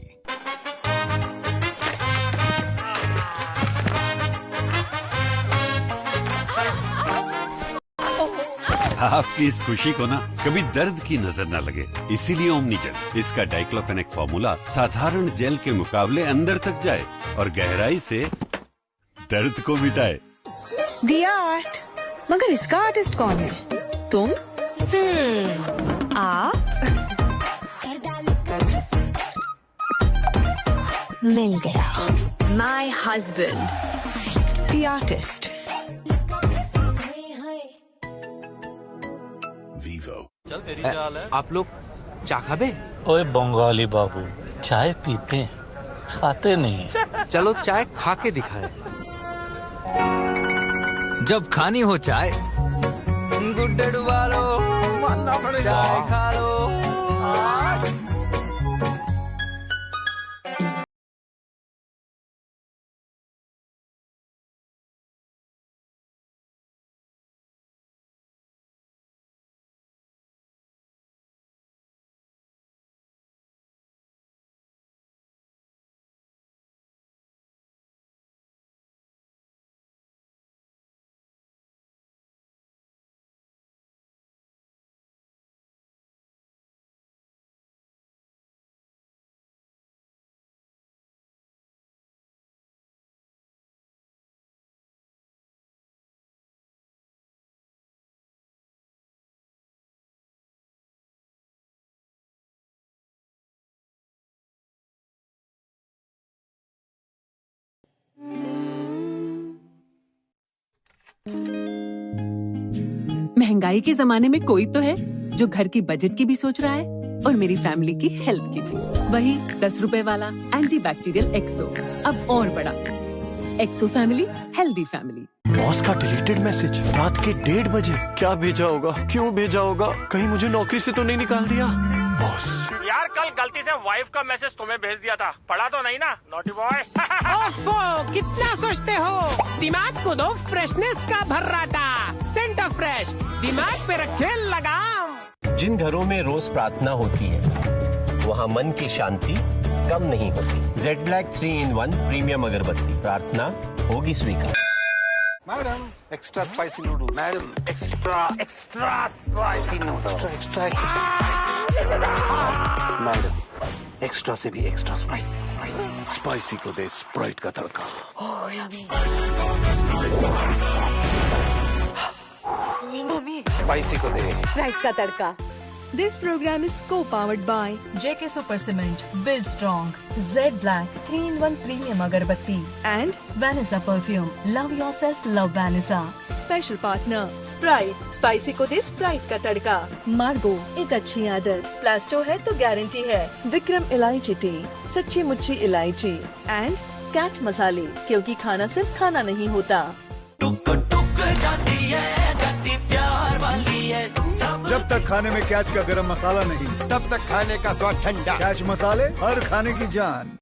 आपकी इस खुशी को ना कभी दर्द की नजर ना लगे, इसीलिए ओमनीजेल। इसका डाइक्लोफेनेक फॉर्मूला साधारण जेल के मुकाबले अंदर तक जाए और गहराई से दर्द को मिटाए। दिया आर्ट, मगर इसका आर्टिस्ट कौन है? तुम? आप? मिल गया। My husband, the artist. आप लोग चाय खाबे? ओए बंगाली बाबू, चाय पीते हैं, खाते नहीं। चलो चाय खा के दिखाए। जब खानी हो चाय, गुड्डे डुबा लो, चाय खा लो। महंगाई के जमाने में कोई तो है जो घर की बजट की भी सोच रहा है और मेरी फैमिली की हेल्थ की भी। वही 10 रुपए वाला एंटीबैक्टीरियल एक्सो, अब और बड़ा। एक्सो फैमिली, हेल्दी फैमिली। बॉस का डिलीटेड मैसेज रात के 1:30 बजे। क्या भेजा होगा, क्यों भेजा होगा, कहीं मुझे नौकरी से तो नहीं निकाल दिया। बॉस यार कल गलती से वाइफ का मैसेज तुम्हें भेज दिया था, पढ़ा तो नहीं ना नॉटी बॉय? ओफो, कितना सोचते हो, दिमाग को दो फ्रेशनेस का भर्राटा। सेंटर फ्रेश, दिमाग पे रखे लगाम। जिन घरों में रोज प्रार्थना होती है वहाँ मन की शांति कम नहीं होती। जेड ब्लैक 3-in-1 प्रीमियम अगरबत्ती, प्रार्थना होगी स्वीकार। Madam extra spicy noodle. Madam extra spicy noodle. Madam extra से भी एक्स्ट्रा स्पाइसी। स्पाइसी को दे स्प्राइट का तड़का। मम्मी स्पाइसी को दे स्प्राइट का तड़का। This program is co-powered by JK Super Cement, Build Strong, Z Black 3-in-1 Premium Agarbatti and Vanessa Perfume. Love yourself, love Vanessa. Special partner Sprite, Spicy को दे Sprite का तड़का। Margo, एक अच्छी आदत, plaster है तो गारंटी है। विक्रम इलायची टी, सच्ची मुच्ची इलायची and कैच मसाले, क्योंकि खाना सिर्फ खाना नहीं होता। टुक टुक जाती है, जाती प्यार वाली है। जब तक खाने में कैच का गरम मसाला नहीं, तब तक खाने का स्वाद ठंडा। कैच मसाले हर खाने की जान।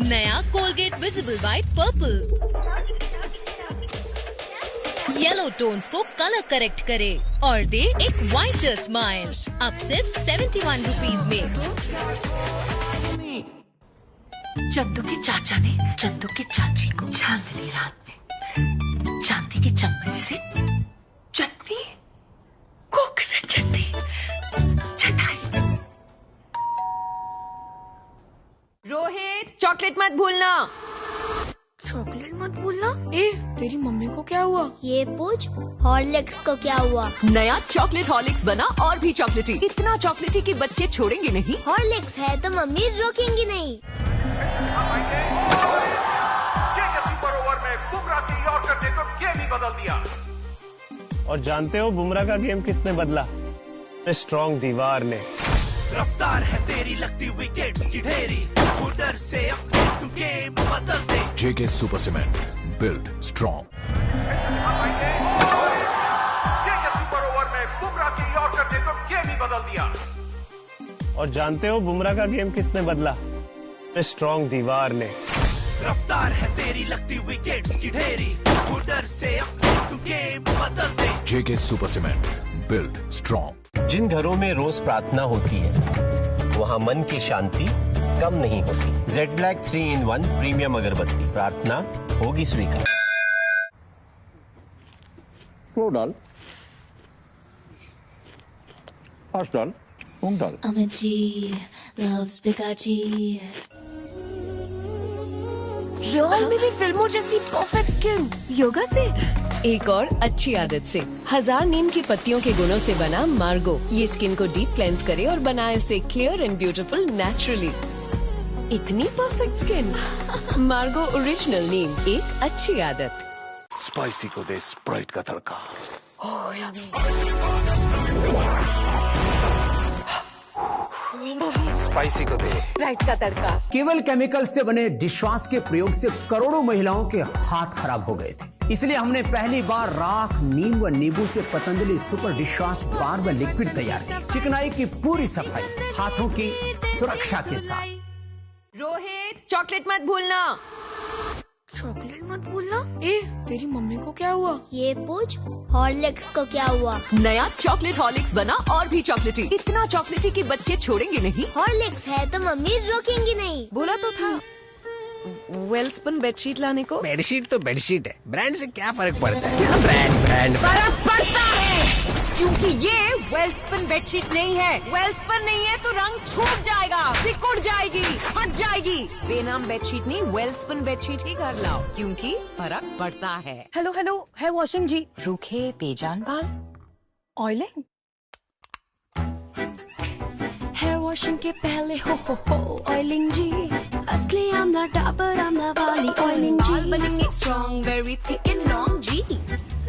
नया Colgate visible white purple, yellow tones को कलर करेक्ट करे और दे एक व्हाइटर स्माइल। अब सिर्फ 71 रुपीज में। चंदू के चाचा ने चंदू की चाची को चांदनी रात में चांदी की चम्मच से चटनी, कोकोनट चटनी चटाई। रोहित चॉकलेट मत भूलना। चॉकलेट मत भूलना। तेरी मम्मी को क्या हुआ? ये पूछ हॉर्लिक्स को क्या हुआ? नया चॉकलेट हॉर्लिक्स बना और भी चॉकलेटी। इतना चॉकलेटी कि बच्चे छोड़ेंगे नहीं। हॉर्लिक्स है तो मम्मी रोकेंगी नहीं। सुपर ओवर में बुमराह की यॉर्कर ने तो गेम ही बदल दिया। और जानते हो बुमराह का गेम किसने बदला? स्ट्रॉन्ग दीवार ने। रफ्तार है तेरी लगती विकेट्स की ढेरी, उधर से अब तू गेम बदल दे। JK super cement, build strong. Super over में बुमराह की यॉर्कर ने तो गेम ही बदल दिया। और जानते हो बुमराह का गेम किसने बदला? स्ट्रॉन्ग दीवार ने। रफ्तार है तेरी लगती विकेट्स की ढेरी, उधर से अब तू गेम बदल दे। JK super cement, build strong. जिन घरों में रोज प्रार्थना होती है वहाँ मन की शांति कम नहीं होती। जेड ब्लैक 3-in-1 प्रीमियम अगरबत्ती, प्रार्थना होगी स्वीकार। स्लो डाल, फास्ट डाल, मूंग डाल। अमची loves पिकाची। रियल में भी फिल्मों जैसी परफेक्ट स्किन। योगा से, एक और अच्छी आदत से, 1000 नीम की पत्तियों के गुणों से बना मार्गो। ये स्किन को डीप क्लेंस करे और बनाए उसे क्लियर एंड ब्यूटीफुल नेचुरली। इतनी परफेक्ट स्किन। मार्गो ओरिजिनल नीम, एक अच्छी आदत। स्पाइसी को दे स्प्राइट का तड़का। स्पाइसी को दे स्प्राइट का तड़का। केवल केमिकल से बने डिशवॉश के प्रयोग से करोड़ों महिलाओं के हाथ खराब हो गए थे, इसलिए हमने पहली बार राख, नीम व नींबू से पतंजलि सुपर डिशवॉश बार व लिक्विड तैयार की। चिकनाई की पूरी सफाई, हाथों की सुरक्षा के साथ। रोहित, चॉकलेट मत भूलना। चॉकलेट मत भूलना। ए, तेरी मम्मी को क्या हुआ? ये पूछ हॉर्लिक्स को क्या हुआ? नया चॉकलेट हॉर्लिक्स बना और भी चॉकलेटी। इतना चॉकलेटी कि बच्चे छोड़ेंगे नहीं। हॉर्लिक्स है तो मम्मी रोकेंगी नहीं। बोला तो था। वेल्सपन बेडशीट लाने को। बेडशीट तो बेडशीट है, ब्रांड से क्या फर्क पड़ता है? क्या ब्रांड फर्क पड़ता है, क्योंकि ये वेल्सपन बेडशीट नहीं है। वेल्सपन नहीं है तो रंग छूट जाएगा, सिकुड़ जाएगी, फट जाएगी। बेनाम बेडशीट नहीं, वेल्सपन बेडशीट ही घर लाओ, क्योंकि फर्क पड़ता है। हेलो हेयर वॉशिंग जी। रूखे बेजान बाल, ऑयलिंग। हेयर वॉशिंग के पहले हो ऑयलिंग जी। असली आमला डाबर आमला वाली ऑयलिंग जी। बाल बनेंगे strong, very thick and long जी।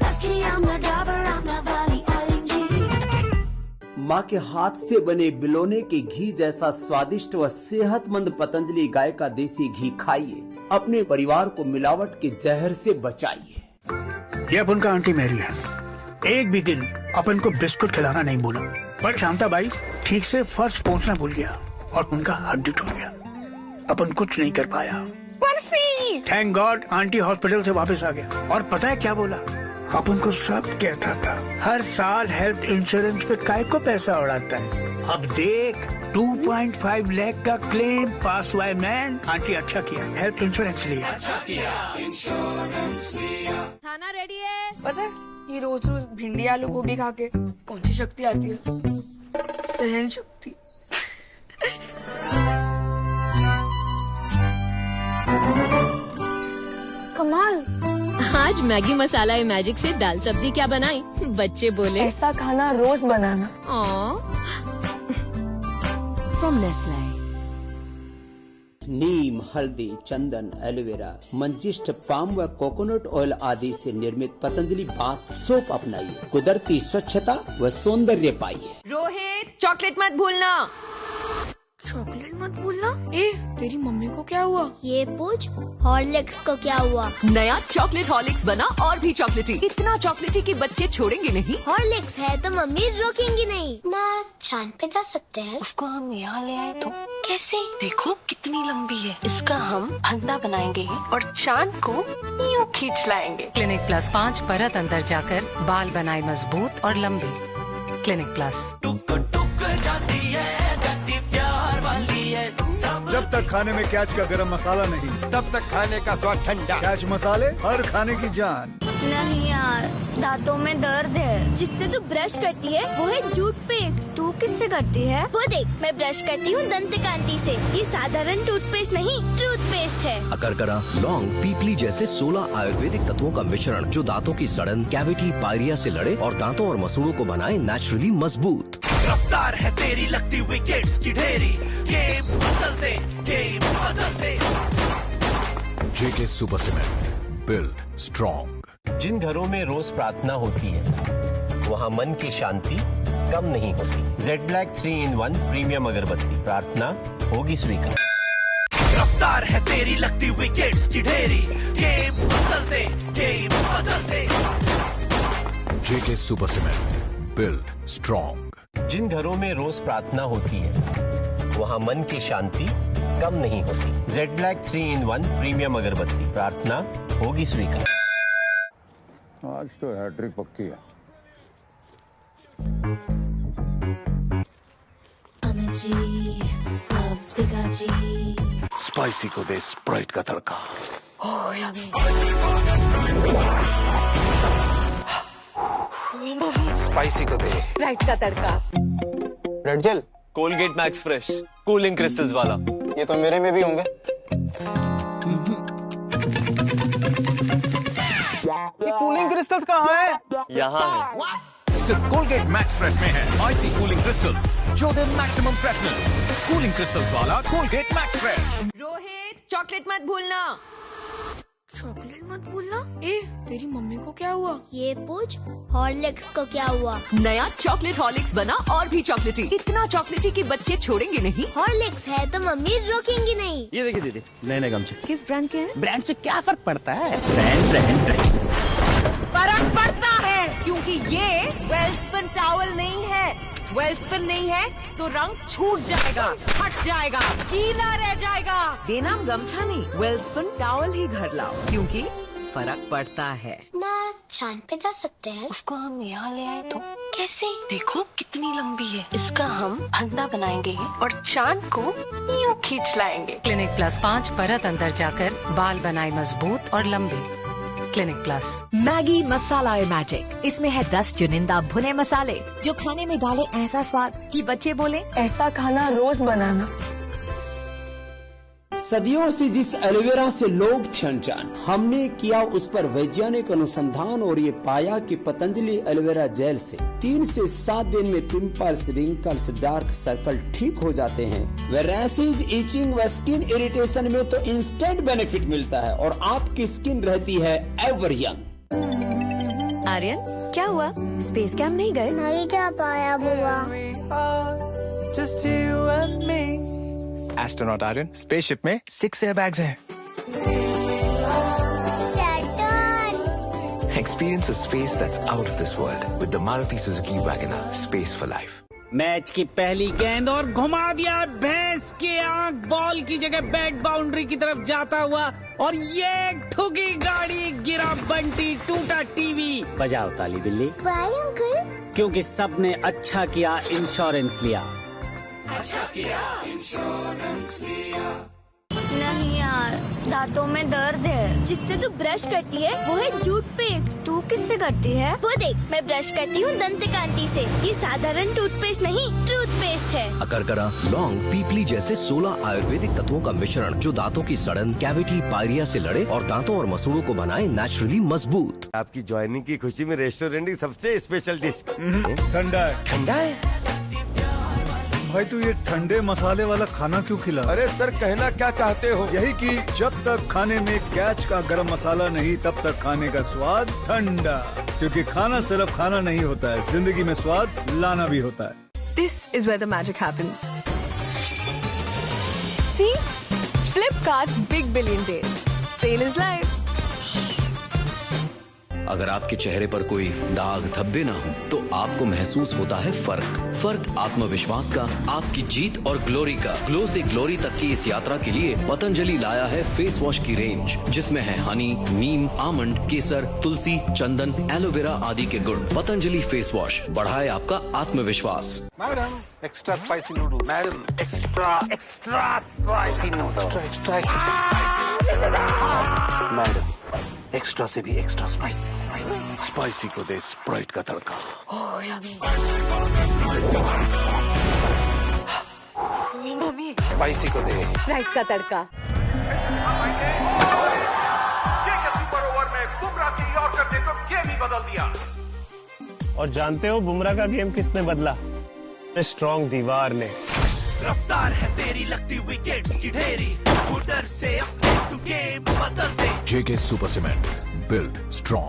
असली आमला डाबर आमला वाली ऑयलिंग जी। माँ के हाथ से बने बिलोने के घी जैसा स्वादिष्ट व सेहतमंद पतंजलि गाय का देसी घी खाइए, अपने परिवार को मिलावट के जहर से बचाइए। ये अपन का आंटी मेरी है। एक भी दिन अपन को बिस्कुट खिलाना नहीं भूला, पर शांता बाई ठीक से फर्श पोंछना भूल गया और उनका हड्डी टूट गया। अपन कुछ नहीं कर पाया। Barfi. Thank God aunty hospital से वापस आ गया। और पता है क्या बोला? अपन को सब कहता था हर साल हेल्थ इंश्योरेंस पे काय को पैसा उड़ाता है। अब देख 2.5 लाख का क्लेम पास हुआ है। मैन आंटी अच्छा किया, हेल्थ इंश्योरेंस लिया। अच्छा किया, इंश्योरेंस लिया। खाना रेडी है। पता है ये रोज रोज भिंडी आलू गोभी खा के कौन सी शक्ति आती है? सहन शक्ति। कमाल। आज मैगी मसाला मैजिक से दाल सब्जी क्या बनाई? बच्चे बोले ऐसा खाना रोज बनाना। From Nestle. नीम, हल्दी, चंदन, एलोवेरा, मंजिष्ठ, पाम व कोकोनट ऑयल आदि से निर्मित पतंजलि बाथ सोप अपनाइए, कुदरती स्वच्छता व सौंदर्य पाइए। रोहित, चॉकलेट मत भूलना। चॉकलेट मत भूलना। ए, तेरी मम्मी को क्या हुआ? ये पूछ हॉर्लिक्स को क्या हुआ? नया चॉकलेट हॉर्लिक्स बना और भी चॉकलेटी। इतना चॉकलेटी कि बच्चे छोड़ेंगे नहीं। हॉर्लिक्स है तो मम्मी रोकेंगी नहीं। ना चांद पे जा सकते हैं। उसको हम यहाँ ले आए तो कैसे? देखो कितनी लंबी है। इसका हम फंदा बनाएंगे और चांद को यूं खींच लाएंगे। क्लिनिक प्लस 5 परत अंदर जाकर बाल बनाए मजबूत और लंबे। Clinic plus. जाती है, जाती प्यार वाली है। जब तक खाने में कैच का गरम मसाला नहीं, तब तक खाने का स्वाद ठंडा। कैच मसाले हर खाने की जान। नहीं यार, दांतों में दर्द है। जिससे तू ब्रश करती है वो है जूट पेस्ट। तू किससे करती है? वो देख, मैं ब्रश करती हूँ दंतकांति से। ये साधारण टूथपेस्ट नहीं, टूथपेस्ट है। अकरकरा, लौंग, पीपली जैसे 16 आयुर्वेदिक तत्वों का मिश्रण जो दांतों की सड़न, कैविटी, पायरिया से लड़े और दांतों और मसूड़ों को बनाए नेचुरली मजबूत। रफ्तार है तेरी लगती विकेट्स की ढेरी। गेम बदल दे, गेम बदल दे। J K super cement, build strong. जिन घरों में रोज प्रार्थना होती है वहाँ मन की शांति कम नहीं होती। जेड ब्लैक 3-in-1 प्रीमियम अगरबत्ती, प्रार्थना होगी स्वीकार। रफ्तार है तेरी लगती विकेट्स की ढेरी। गेम बदल दे, गेम बदल दे। J K super cement, build strong. जिन घरों में रोज प्रार्थना होती है वहाँ मन की शांति कम नहीं होती। जेड ब्लैक 3-in-1 प्रीमियम अगरबत्ती, प्रार्थना होगी स्वीकार। आज तो हैट्रिक पक्की है। स्पाइसी को दे स्प्राइट का तड़का। स्पाइसी को दे स्प्राइट का तड़का। Red gel, Colgate max fresh, cooling crystals वाला। ये तो मेरे में भी होंगे। ये कूलिंग क्रिस्टल्स कहाँ है? यहाँ है। सिर्फ कोलगेट मैक्स फ्रेश में है आईसी कूलिंग क्रिस्टल्स जो दे मैक्सिमम फ्रेशनेस। कूलिंग क्रिस्टल्स वाला Colgate max fresh. Rohit chocolate मत भूलना। चॉकलेट मत भूलना। ए, तेरी मम्मी को क्या हुआ? ये पूछ हॉर्लिक्स को क्या हुआ? नया चॉकलेट हॉर्लिक्स बना और भी चॉकलेटी। इतना चॉकलेटी कि बच्चे छोड़ेंगे नहीं। हॉर्लिक्स है तो मम्मी रोकेंगी नहीं। ये देखिए दीदी, नए गमछे। किस ब्रांड के हैं? ब्रांड से क्या फर्क पड़ता है? ब्रांड फर्क पड़ता है क्योंकि ये वेलस्पन टॉवल नहीं है। वेलस्पन नहीं है तो रंग छूट जाएगा, हट जाएगा, गीला रह जाएगा। बेनाम गमछा नहीं, वेलस्पन टॉवल ही घर लाओ क्योंकि फर्क पड़ता है। ना चांद पे जा सकते हैं? उसको हम यहाँ ले आए तो कैसे? देखो कितनी लंबी है। इसका हम फंदा बनाएंगे और चांद को यूं खींच लाएंगे। क्लिनिक प्लस 5 परत अंदर जाकर बाल बनाए मजबूत और लंबे। Clinic plus. Maggi masala magic. इसमें है 10 चुनिंदा भुने मसाले जो खाने में डाले ऐसा स्वाद कि बच्चे बोले ऐसा खाना रोज बनाना। सदियों से जिस एलोवेरा से लोग थे अनजान, हमने किया उस पर वैज्ञानिक अनुसंधान और ये पाया कि पतंजलि एलोवेरा जेल से 3 से 7 दिन में पिंपल्स, रिंकल्स, डार्क सर्कल ठीक हो जाते हैं। व रैशेज, इचिंग व स्किन इरिटेशन में तो इंस्टेंट बेनिफिट मिलता है और आपकी स्किन रहती है एवर यंग। आर्यन, क्या हुआ? स्पेस कैंप नहीं गए? नहीं जा पाया बुआ। एस्ट्रोनॉट आर्यन, स्पेसशिप में 6 एयरबैग्स हैं। Experience a space that's out of this world with the Maruti Suzuki Wagoner. Space for life. Match की पहली गेंद और घुमा दिया भैंस की आंख। बॉल की जगह बैट बाउंड्री की तरफ जाता हुआ और ये ठुकी गाड़ी, गिरा बंटी, टूटा टीवी। बजाओ ताली बिल्ली। Why uncle? क्योंकि सबने अच्छा किया, इंश्योरेंस लिया। अच्छा किया, इंश्योरेंस लिया। नहीं यार, दांतों में दर्द है। जिससे तू ब्रश करती है वो है जूट पेस्ट। तू किससे करती है? वो देख, मैं ब्रश करती हूँ दंतकांति से। ये साधारण टूथपेस्ट नहीं, टूथपेस्ट है। अकरकरा, लौंग, पीपली जैसे 16 आयुर्वेदिक तत्वों का मिश्रण जो दांतों की सड़न, कैविटी, पायरिया से लड़े और दांतों और मसूड़ों को बनाए नेचुरली मजबूत। आपकी ज्वाइनिंग की खुशी में रेस्टोरेंट की सबसे स्पेशल डिश ठंडा है। ठंडा है भाई, तू ये ठंडे मसाले वाला खाना क्यों खिला? अरे सर, कहना क्या चाहते हो? यही कि जब तक खाने में कैच का गरम मसाला नहीं तब तक खाने का स्वाद ठंडा। क्योंकि खाना सिर्फ खाना नहीं होता है, जिंदगी में स्वाद लाना भी होता है। This is where the magic happens. See? Flipkart's Big Billion Days. Sale is live. अगर आपके चेहरे पर कोई दाग धब्बे ना हो तो आपको महसूस होता है फर्क आत्मविश्वास का, आपकी जीत और ग्लोरी का। ग्लो से ग्लोरी तक की इस यात्रा के लिए पतंजलि लाया है फेस वॉश की रेंज जिसमें है हनी, नीम, आमंड, केसर, तुलसी, चंदन, एलोवेरा आदि के गुण। पतंजलि फेस वॉश बढ़ाए आपका आत्मविश्वास। Madam, extra spicy noodles. Madam, extra spicy noodles. Extra madam, extra से भी एक्स्ट्रा स्पाइसी। स्पाइसी को दे स्प्राइट का तड़का। मम्मी, स्पाइसी को दे स्प्राइट का तड़का। सुपर ओवर में बुमराह की यॉर्कर ने तो गेम ही बदल दिया। और जानते हो बुमराह का गेम किसने बदला? स्ट्रॉन्ग दीवार ने। रफ्तार है तेरी लगती विकेट्स की ढेरी, उधर से अब तू गेम बदल दे। JK super cement, build strong.